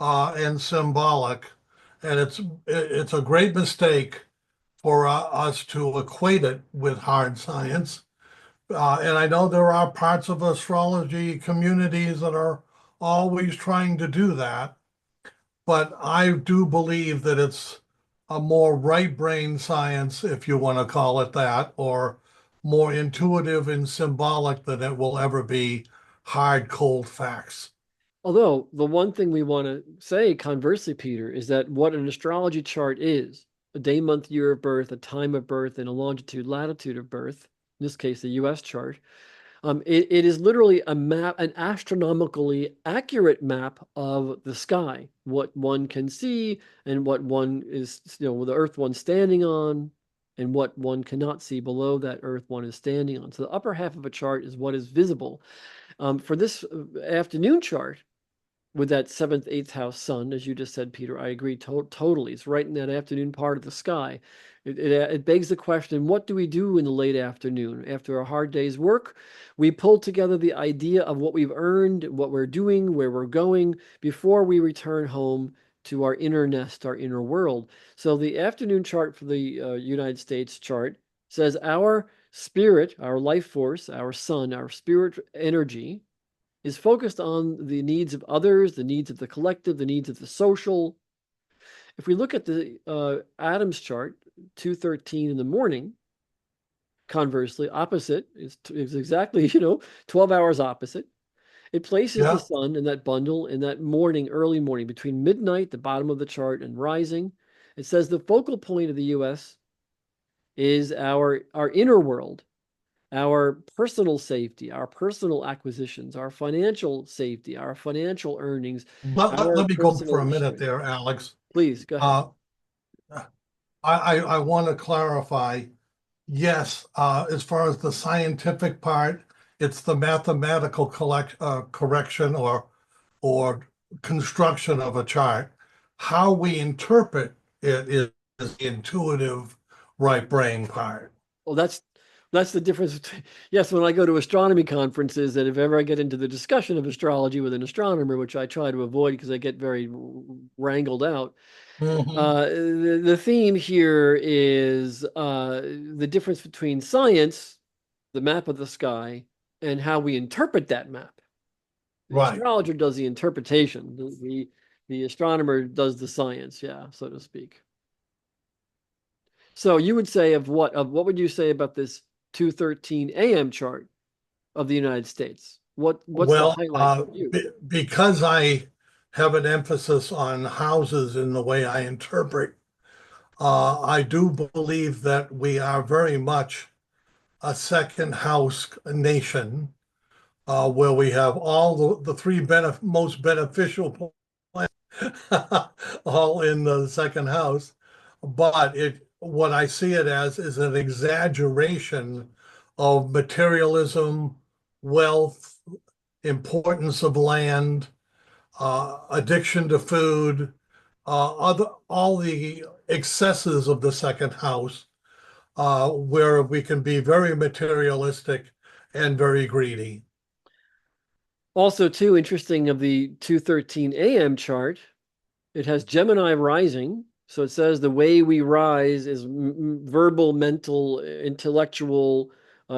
and symbolic, and it's a great mistake for us to equate it with hard science. And I know there are parts of astrology communities that are always trying to do that, but I do believe that it's a more right brain science, if you want to call it that, or more intuitive and symbolic than it will ever be hard, cold facts. Although the one thing we want to say conversely, Peter, is that what an astrology chart is, a day, month, year of birth, a time of birth, and a longitude, latitude of birth, in this case, the US chart, it is literally a map, an astronomically accurate map of the sky, what one can see and what one is, the earth one's standing on, and what one cannot see below that earth one is standing on. So the upper half of a chart is what is visible. For this afternoon chart, with that seventh, eighth house sun, as you just said, Peter, I agree totally. It's right in that afternoon part of the sky. It begs the question, what do we do in the late afternoon? After a hard day's work, we pull together the idea of what we've earned, what we're doing, where we're going, before we return home to our inner nest, our inner world. So the afternoon chart for the United States chart says our spirit, our life force, our sun, our spirit energy, is focused on the needs of others, the needs of the collective, the needs of the social. If we look at the Adams chart, 213 in the morning, conversely, opposite is exactly, 12 hours opposite. It places the Yeah, sun in that bundle in that morning, early morning, between midnight, the bottom of the chart, and rising. It says the focal point of the U.S. is our inner world, our personal safety, our personal acquisitions, our financial safety, our financial earnings, our let me go for a personal minute strength. there, Alex. Please go ahead. Uh, I want to clarify. Yes, as far as the scientific part, it's the mathematical correction or construction of a chart. How we interpret it is the intuitive right brain part. Well, that's the difference between, yes, when I go to astronomy conferences, and if ever I get into the discussion of astrology with an astronomer, which I try to avoid because I get very wrangled out, Mhm. the theme here is the difference between science, the map of the sky, and how we interpret that map. The Right. astrologer does the interpretation. The astronomer does the science, yeah, so to speak. So you would say of what would you say about this 213 a.m. chart of the United States? What's the Well, highlight for you? because I have an emphasis on houses in the way I interpret, I do believe that we are very much a second house nation, where we have all the three most beneficial planets all in the second house. But what I see it as is an exaggeration of materialism, wealth, importance of land, addiction to food, all the excesses of the second house, where we can be very materialistic and very greedy. Also, too interesting of the 213 a.m. chart, it has Gemini rising. So it says the way we rise is verbal, mental, intellectual.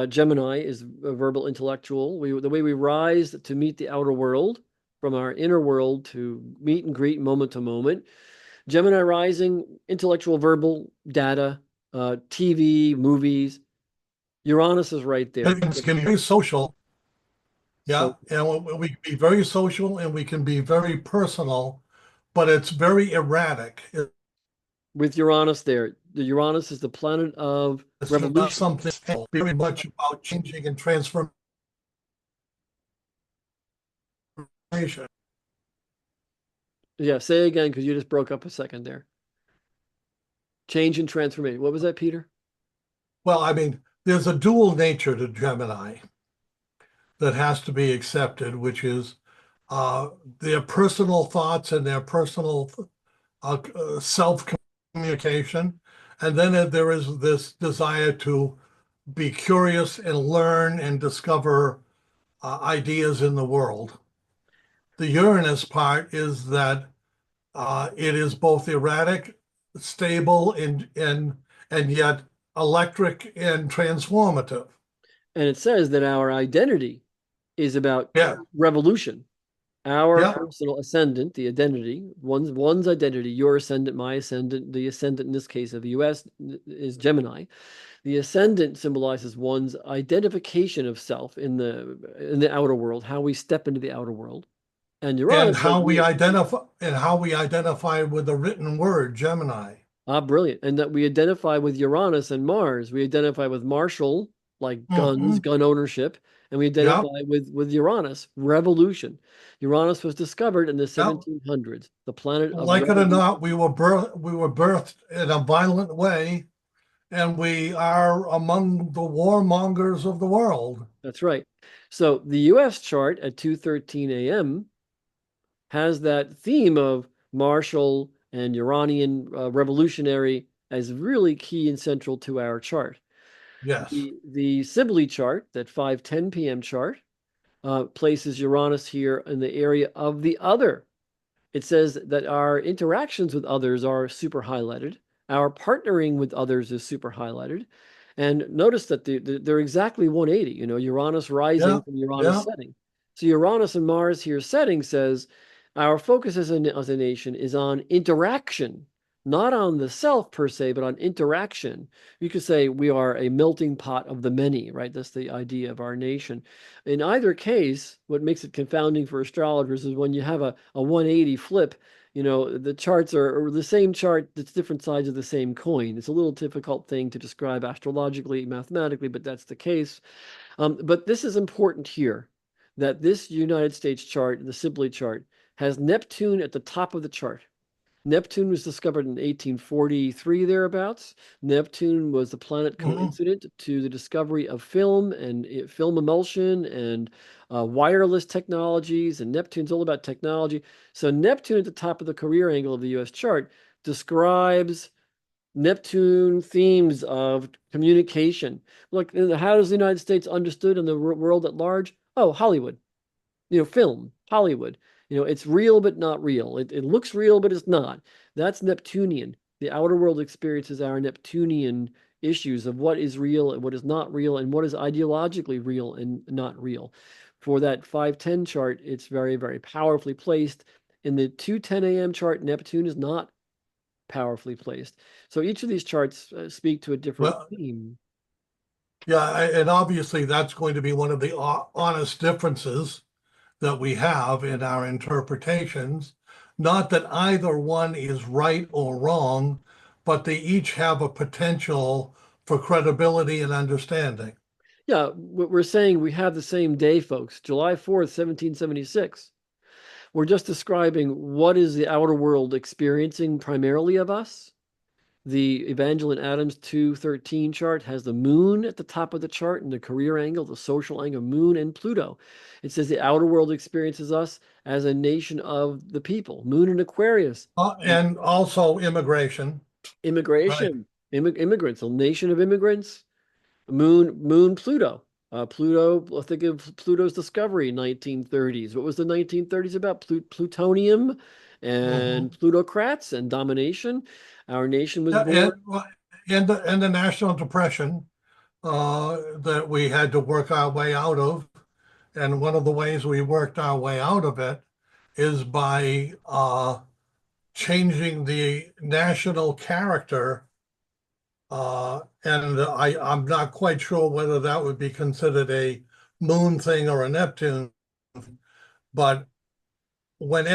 Gemini is a verbal intellectual. The way we rise to meet the outer world, from our inner world to meet and greet moment to moment. Gemini rising, intellectual, verbal, data, TV, movies. Uranus is right there. It can be very social, yeah, So and we can be very social and we can be very personal, but it's very erratic. with Uranus there, the Uranus is the planet of It's just not revolution. something very much about changing and transformation. Yeah, say again because you just broke up a second there. Change and transformation. What was that, Peter? Well, I mean, there's a dual nature to Gemini that has to be accepted, which is uh, their personal thoughts and their personal self-communication. And then there is this desire to be curious and learn and discover ideas in the world. The Uranus part is that it is both erratic, stable, and yet electric and transformative. And it says that our identity is about Yeah, revolution. Our yeah, personal ascendant, the identity, one's identity, your ascendant, my ascendant, the ascendant in this case of the U.S. is Gemini. The ascendant symbolizes one's identification of self in the outer world, how we step into the outer world. And and Uranus says how we we identify with the written word, Gemini. brilliant. And that we identify with Uranus and Mars. We identify with martial, like guns, Hmm. gun ownership, and we Yeah, identify with Uranus, revolution. Uranus was discovered in the yeah. 1700s, the planet of Like it or not, revolution. we were birthed in a violent way, and we are among the warmongers of the world. That's right. So the US chart at 2:13 a.m. has that theme of martial and Uranian revolutionary as really key and central to our chart. Yes. The Sibley chart, that 5:10 p.m. chart, places Uranus here in the area of the other. It says that our interactions with others are super highlighted. Our partnering with others is super highlighted. And notice that they're exactly 180, Uranus Yeah. rising from Uranus Yeah. setting. So Uranus and Mars here setting says our focus as a nation is on interaction, not on the self per se, but on interaction. You could say we are a melting pot of the many, right? That's the idea of our nation. In either case, what makes it confounding for astrologers is when you have a 180 flip, the charts are the same chart, that's different sides of the same coin. It's a little difficult thing to describe astrologically, mathematically, but that's the case. But this is important here, that this United States chart, the Sibley chart, has Neptune at the top of the chart. Neptune was discovered in 1843 thereabouts. Neptune was the planet Hmm. coincident to the discovery of film and film emulsion and wireless technologies. And Neptune's all about technology. So Neptune at the top of the career angle of the U.S. chart describes Neptune themes of communication. Look, how does the United States understood in the world at large? Oh, Hollywood, film, Hollywood. It's real but not real. It looks real, but it's not. That's Neptunian. The outer world experiences our Neptunian issues of what is real and what is not real and what is ideologically real and not real. For that 5:10 chart, it's very, very powerfully placed. In the 2:10 a.m. chart, Neptune is not powerfully placed. So each of these charts speak to a different Well, theme. yeah, and obviously that's going to be one of the honest differences that we have in our interpretations. Not that either one is right or wrong, but they each have a potential for credibility and understanding. Yeah, we're saying we have the same day, folks, July 4th, 1776. We're just describing what is the outer world experiencing primarily of us. The Evangeline Adams 2:13 chart has the moon at the top of the chart and the career angle, the social angle, moon and Pluto. It says the outer world experiences us as a nation of the people, moon and Aquarius, And also immigration, right? immigration, immigrants, a nation of immigrants, moon Pluto. Pluto, think of Pluto's discovery, 1930s. What was the 1930s about? Plutonium and Hmm. plutocrats and domination. Our nation was Yeah, and born. the National Depression that we had to work our way out of. And one of the ways we worked our way out of it is by changing the national character. And I'm not quite sure whether that would be considered a moon thing or a Neptune, but when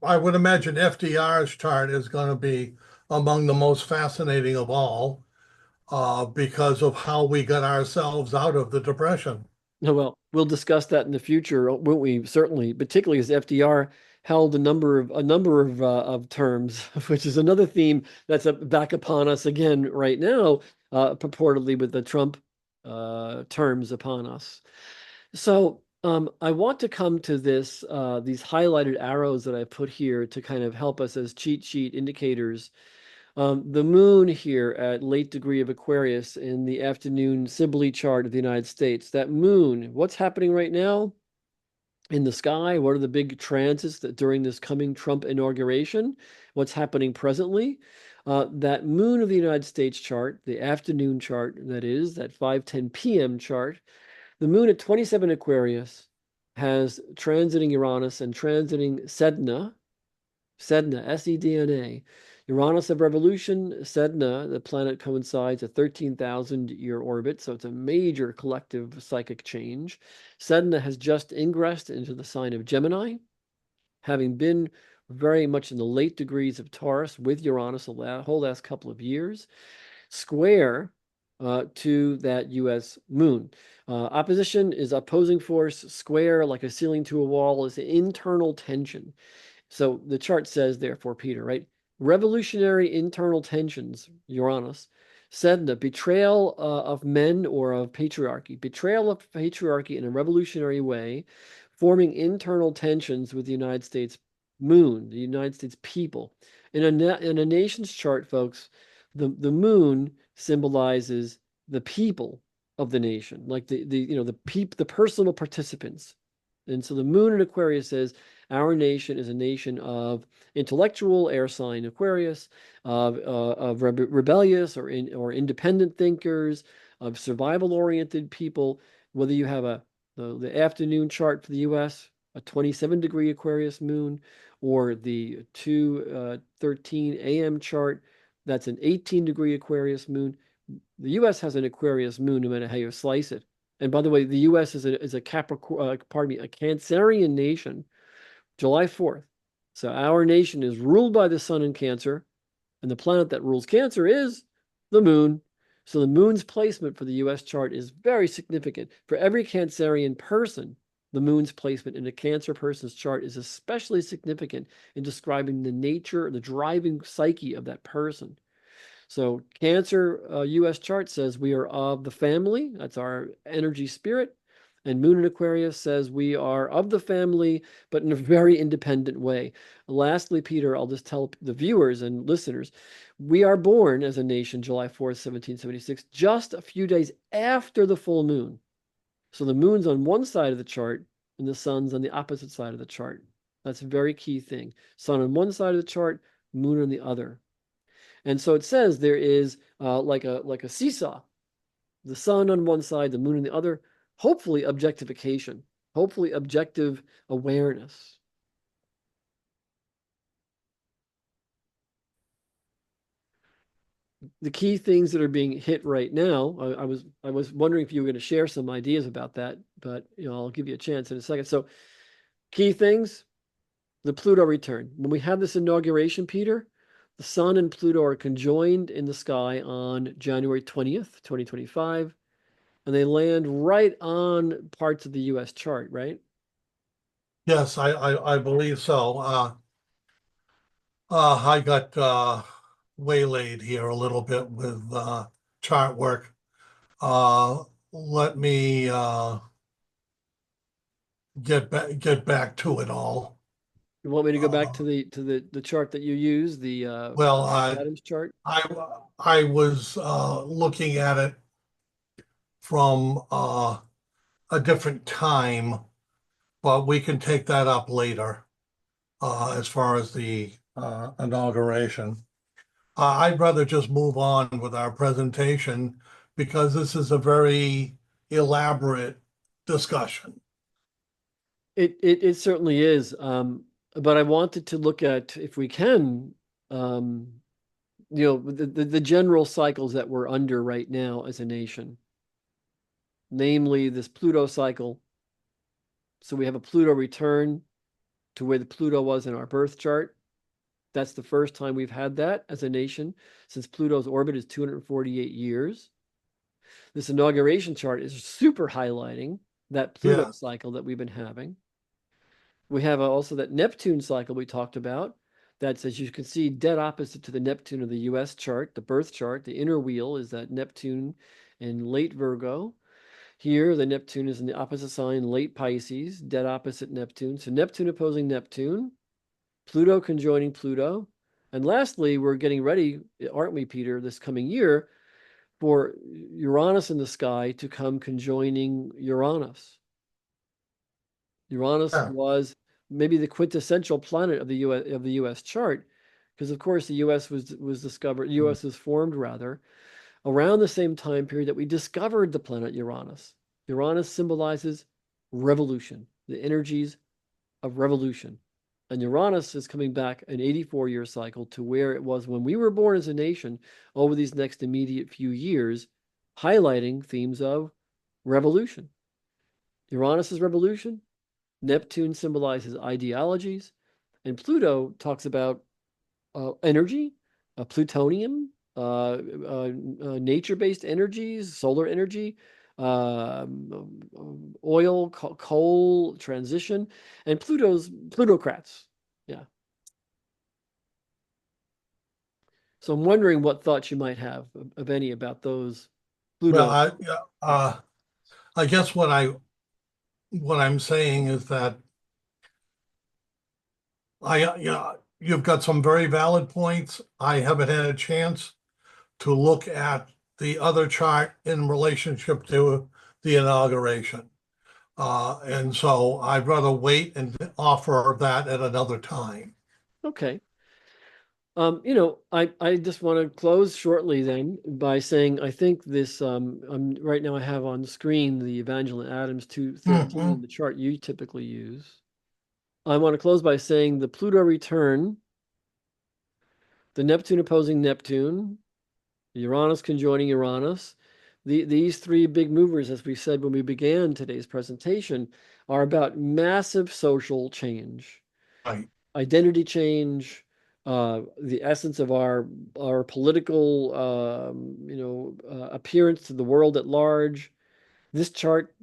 I would imagine FDR's chart is going to be among the most fascinating of all because of how we got ourselves out of the Depression. Oh, well, we'll discuss that in the future, won't we? Certainly, particularly as FDR held a number of terms, which is another theme that's back upon us again right now, purportedly with the Trump terms upon us. So I want to come to this these highlighted arrows that I put here to kind of help us as cheat sheet indicators. The moon here at late degree of Aquarius in the afternoon Sibley chart of the United States. That moon, what's happening right now in the sky? What are the big transits that during this coming Trump inauguration? What's happening presently? That moon of the United States chart, the afternoon chart, that is, that 5:10 p.m. chart, the moon at 27 Aquarius has transiting Uranus and transiting Sedna, Sedna. Uranus of revolution, Sedna, the planet coincides a 13,000-year orbit, so it's a major collective psychic change. Sedna has just ingressed into the sign of Gemini, having been very much in the late degrees of Taurus with Uranus the whole last couple of years, square to that U.S. moon. Opposition is opposing force, square like a ceiling to a wall is internal tension. So the chart says, therefore, Peter, right? Revolutionary internal tensions, Uranus, Sedna, betrayal of men or of patriarchy, betrayal of patriarchy in a revolutionary way, forming internal tensions with the United States moon, the United States people. In a nation's chart, folks, the moon symbolizes the people of the nation, like the personal participants. And so the moon in Aquarius says our nation is a nation of intellectual air sign Aquarius, of rebellious or independent thinkers, of survival oriented people. Whether you have the afternoon chart for the U.S., a 27-degree Aquarius moon, or the 2:13 a.m. chart, that's an 18-degree Aquarius moon. The U.S. has an Aquarius moon, no matter how you slice it. And by the way, the U.S. is a Capricorn, a Cancerian nation, July 4th. So our nation is ruled by the sun in Cancer, and the planet that rules Cancer is the moon. So the moon's placement for the U.S. chart is very significant. For every Cancerian person, the moon's placement in a Cancer person's chart is especially significant in describing the nature, the driving psyche of that person. So Cancer U.S. chart says we are of the family. That's our energy spirit. And Moon in Aquarius says we are of the family, but in a very independent way. Lastly, Peter, I'll just tell the viewers and listeners, we are born as a nation July 4th, 1776, just a few days after the full moon. So the moon's on one side of the chart and the sun's on the opposite side of the chart. That's a very key thing. Sun on one side of the chart, moon on the other. And so it says there is like a seesaw, the sun on one side, the moon on the other, hopefully objectification, hopefully objective awareness. The key things that are being hit right now, I was wondering if you were going to share some ideas about that, but I'll give you a chance in a second. So key things, the Pluto return. When we have this inauguration, Peter, the sun and Pluto are conjoined in the sky on January 20th, 2025, and they land right on parts of the U.S. chart, right? Yes, I believe so. I got waylaid here a little bit with chart work. Let me get back to it all. You want me to go back Uh, to the chart that you use, the well, I Adams chart? I I was looking at it from a different time, but we can take that up later as far as the inauguration. I'd rather just move on with our presentation because this is a very elaborate discussion. It certainly is. But I wanted to look at, if we can, um, the general cycles that we're under right now as a nation, namely this Pluto cycle. So we have a Pluto return to where the Pluto was in our birth chart. That's the first time we've had that as a nation since Pluto's orbit is 248 years. This inauguration chart is super highlighting that Pluto Yeah. cycle that we've been having. We have also that Neptune cycle we talked about. That's, as you can see, dead opposite to the Neptune of the U.S. chart, the birth chart. The inner wheel is that Neptune in late Virgo. Here, the Neptune is in the opposite sign, late Pisces, dead opposite Neptune. So Neptune opposing Neptune, Pluto conjoining Pluto. And lastly, we're getting ready, aren't we, Peter, this coming year for Uranus in the sky to come conjoining Uranus. Uranus Yeah. was maybe the quintessential planet of the U.S. chart, because of course the U.S. was discovered, U.S. was formed rather around the same time period that we discovered the planet Uranus. Uranus symbolizes revolution, the energies of revolution. And Uranus is coming back an 84-year cycle to where it was when we were born as a nation over these next immediate few years, highlighting themes of revolution. Uranus is revolution. Neptune symbolizes ideologies. And Pluto talks about energy, plutonium, nature-based energies, solar energy, oil, coal transition, and Pluto's plutocrats. Yeah. So I'm wondering what thoughts you might have, of any, about those Well, Pluto. I guess what I'm saying is that you've got some very valid points. I haven't had a chance to look at the other chart in relationship to the inauguration. And so I'd rather wait and offer that at another time. Okay. I just want to close shortly then by saying I think this right now I have on the screen the Evangeline Adams 213, Mhm. the chart you typically use. I want to close by saying the Pluto return, the Neptune opposing Neptune, Uranus conjoining Uranus. These three big movers, as we said when we began today's presentation, are about massive social change, Right. identity change, the essence of our political, appearance to the world at large. This chart,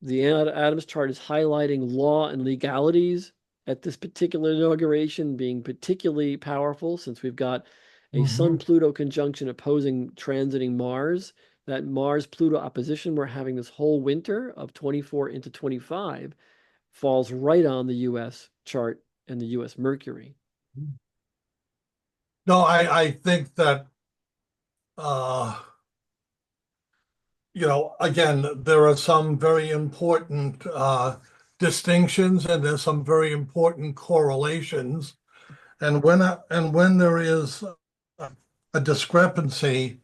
the Adams chart, is highlighting law and legalities at this particular inauguration being particularly powerful, since we've got a Mhm. Sun-Pluto conjunction opposing transiting Mars. That Mars-Pluto opposition we're having this whole winter of 24 into 25 falls right on the U.S. chart and the U.S. Mercury. No, I think that uh, again, there are some very important distinctions and there's some very important correlations. And when there is a discrepancy,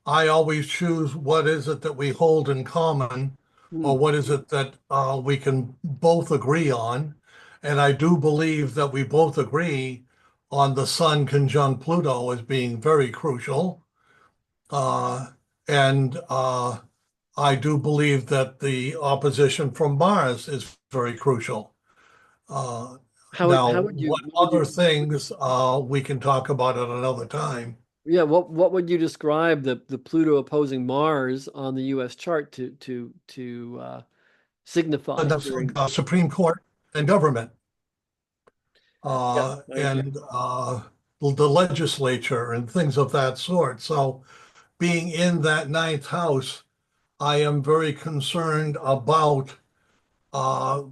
I always choose what is it that we hold in common, or Hmm. what is it that we can both agree on. And I do believe that we both agree on the Sun conjunct Pluto as being very crucial. And I do believe that the opposition from Mars is very crucial. Uh, How Now, would you what other what, things we can talk about at another time? yeah, what would you describe the Pluto opposing Mars on the U.S. chart to signify And that's during? Supreme Court and government, Yeah, I agree. and the legislature and things of that sort. So, being in that ninth house, I am very concerned about uh,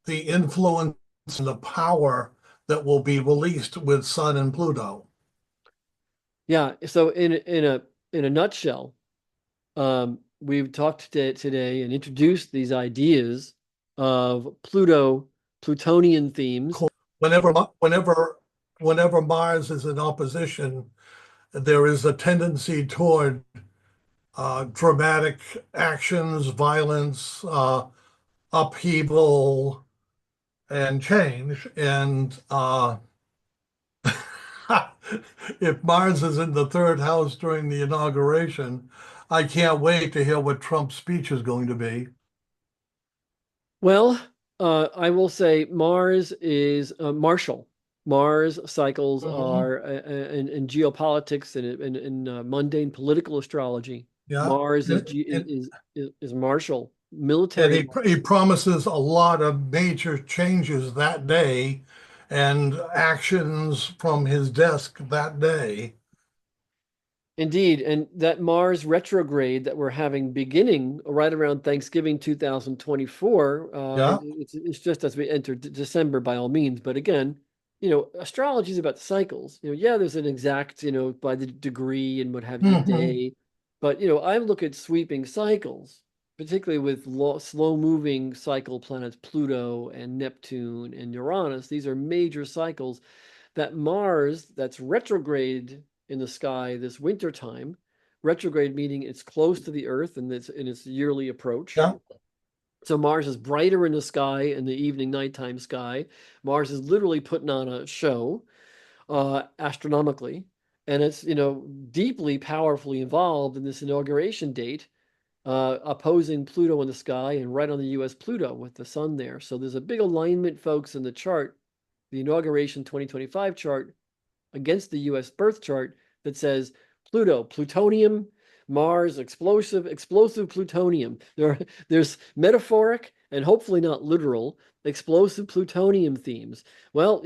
the influence and the power that will be released with Sun and Pluto. Yeah. So in a nutshell, we've talked today and introduced these ideas of Plutonian themes. Whenever, whenever, whenever Mars is in opposition, there is a tendency toward dramatic actions, violence, upheaval, and change. And if Mars is in the third house during the inauguration, I can't wait to hear what Trump's speech is going to be. Well, I will say Mars is martial. Mars cycles Mhm. are in geopolitics and in mundane political astrology. Yeah. Mars And, and is martial. And military. he promises a lot of major changes that day and actions from his desk that day. Indeed, and that Mars retrograde that we're having beginning right around Thanksgiving 2024, Yeah. it's just as we enter December by all means. But again, astrology is about cycles. Yeah, there's an exact, by the degree and what have you Hmm. day, but I look at sweeping cycles, particularly with slow-moving cycle planets Pluto and Neptune and Uranus. These are major cycles that Mars that's retrograde in the sky this winter time, retrograde meaning it's close to the Earth and it's in its yearly approach. Yeah. So Mars is brighter in the sky in the evening nighttime sky. Mars is literally putting on a show astronomically, and it's deeply powerfully involved in this inauguration date, opposing Pluto in the sky and right on the U.S. Pluto with the sun there. So there's a big alignment, folks, in the chart, the inauguration 2025 chart against the US birth chart that says Pluto, plutonium, Mars, explosive plutonium. There's metaphoric and hopefully not literal explosive plutonium themes. Well,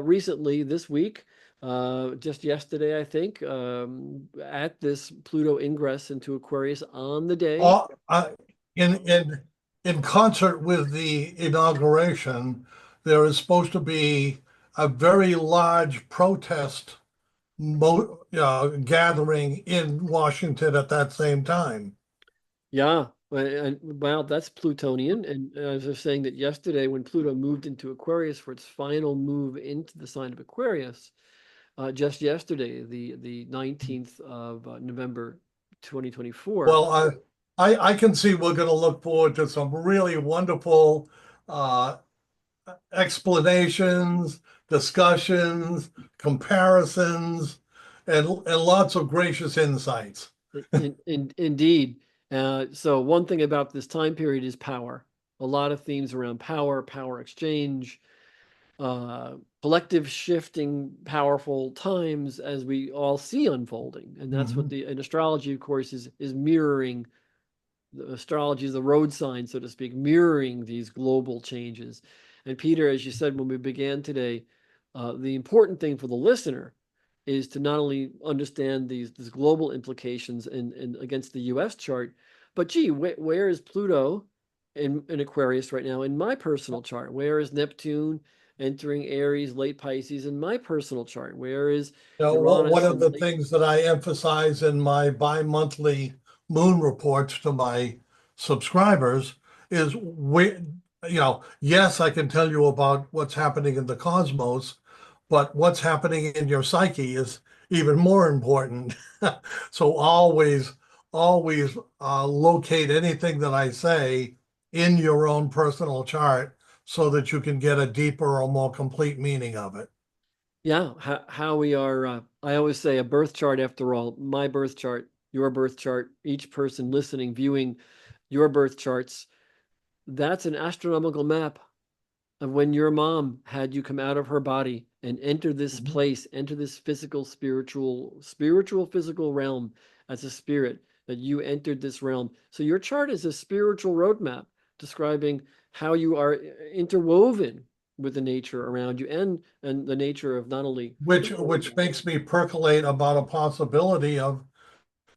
recently this week, just yesterday, I think, at this Pluto ingress into Aquarius on the day. All, in in in concert with the inauguration, there is supposed to be a very large protest gathering in Washington at that same time. Yeah, well, that's Plutonian. And I was just saying that yesterday, when Pluto moved into Aquarius for its final move into the sign of Aquarius, just yesterday, the 19th of November, 2024. Well, I can see we're going to look forward to some really wonderful uh, explanations, discussions, comparisons, and lots of gracious insights. Indeed. So one thing about this time period is power. A lot of themes around power, power exchange, collective shifting, powerful times as we all see unfolding. And that's what Mhm. the and astrology, of course, is mirroring. The astrology is the road sign, so to speak, mirroring these global changes. And Peter, as you said when we began today, the important thing for the listener is to not only understand these global implications in against the U.S. chart, but gee, where is Pluto in Aquarius right now in my personal chart? Where is Neptune entering Aries, late Pisces in my personal chart? Where is One Uranus of in the late? things that I emphasize in my bi-monthly moon reports to my subscribers is yes, I can tell you about what's happening in the cosmos, but what's happening in your psyche is even more important. So always locate anything that I say in your own personal chart so that you can get a deeper or more complete meaning of it. Yeah, how we are. I always say a birth chart, after all, my birth chart, your birth chart, each person listening, viewing your birth charts, that's an astronomical map of when your mom had you come out of her body and enter this Mhm. place, enter this spiritual, physical realm as a spirit, that you entered this realm. So your chart is a spiritual roadmap describing how you are interwoven with the nature around you and the nature of not only Which makes me percolate about a possibility of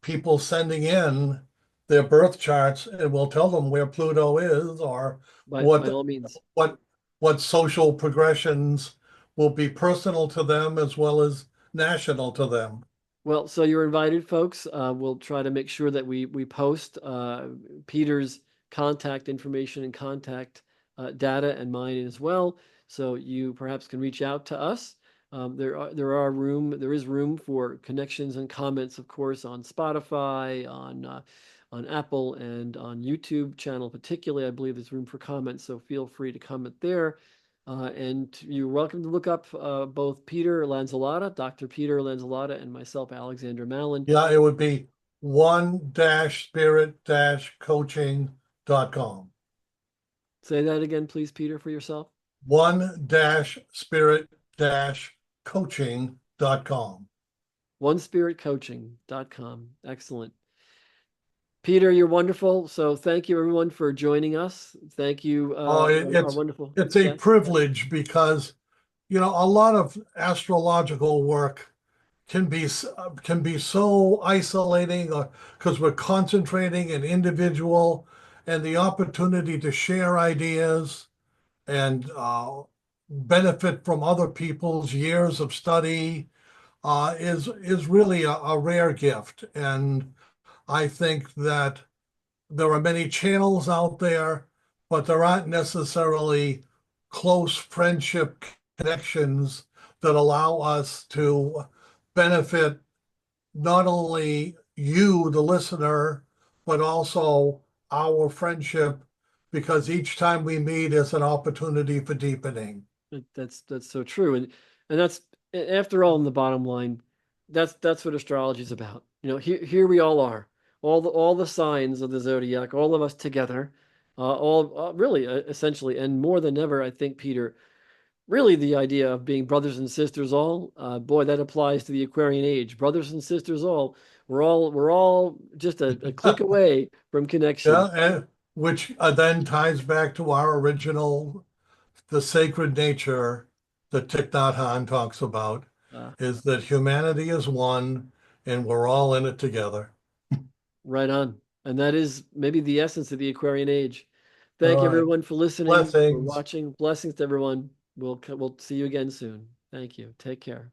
people sending in their birth charts and we'll tell them where Pluto is or by what all means. what what social progressions will be personal to them as well as national to them. Well, so you're invited, folks. We'll try to make sure that we post Peter's contact information and contact data and mine as well, so you perhaps can reach out to us. There is room for connections and comments, of course, on Spotify, on Apple, and on YouTube channel particularly. I believe there's room for comments, so feel free to comment there. And you're welcome to look up both Peter Lanzillotta, Dr. Peter Lanzillotta, and myself, Alexander Mallon. Yeah, it would be one-spirit-coaching.com. Say that again, please, Peter, for yourself. One-spirit-coaching.com. OneSpiritCoaching.com. Excellent. Peter, you're wonderful. So thank you everyone for joining us. Thank you, Oh, our wonderful it's a guest. privilege because, a lot of astrological work can be so isolating because we're concentrating an individual, and the opportunity to share ideas and benefit from other people's years of study is really a rare gift. And I think that there are many channels out there, but there aren't necessarily close friendship connections that allow us to benefit not only you, the listener, but also our friendship, because each time we meet is an opportunity for deepening. That's so true, and that's after all, in the bottom line, that's what astrology is about. Here we all are, all the signs of the zodiac, all of us together, all really essentially, and more than ever, I think, Peter, really the idea of being brothers and sisters all, boy, that applies to the Aquarian age. Brothers and sisters all, we're all just a click away from connection. Yeah, and which then ties back to our original, the sacred nature that Thich Nhat Hanh talks about, Uh, is that humanity is one and we're all in it together. Right on. And that is maybe the essence of the Aquarian age. All Thank right. everyone for listening, for Blessings. watching. Blessings to everyone. We'll see you again soon. Thank you. Take care.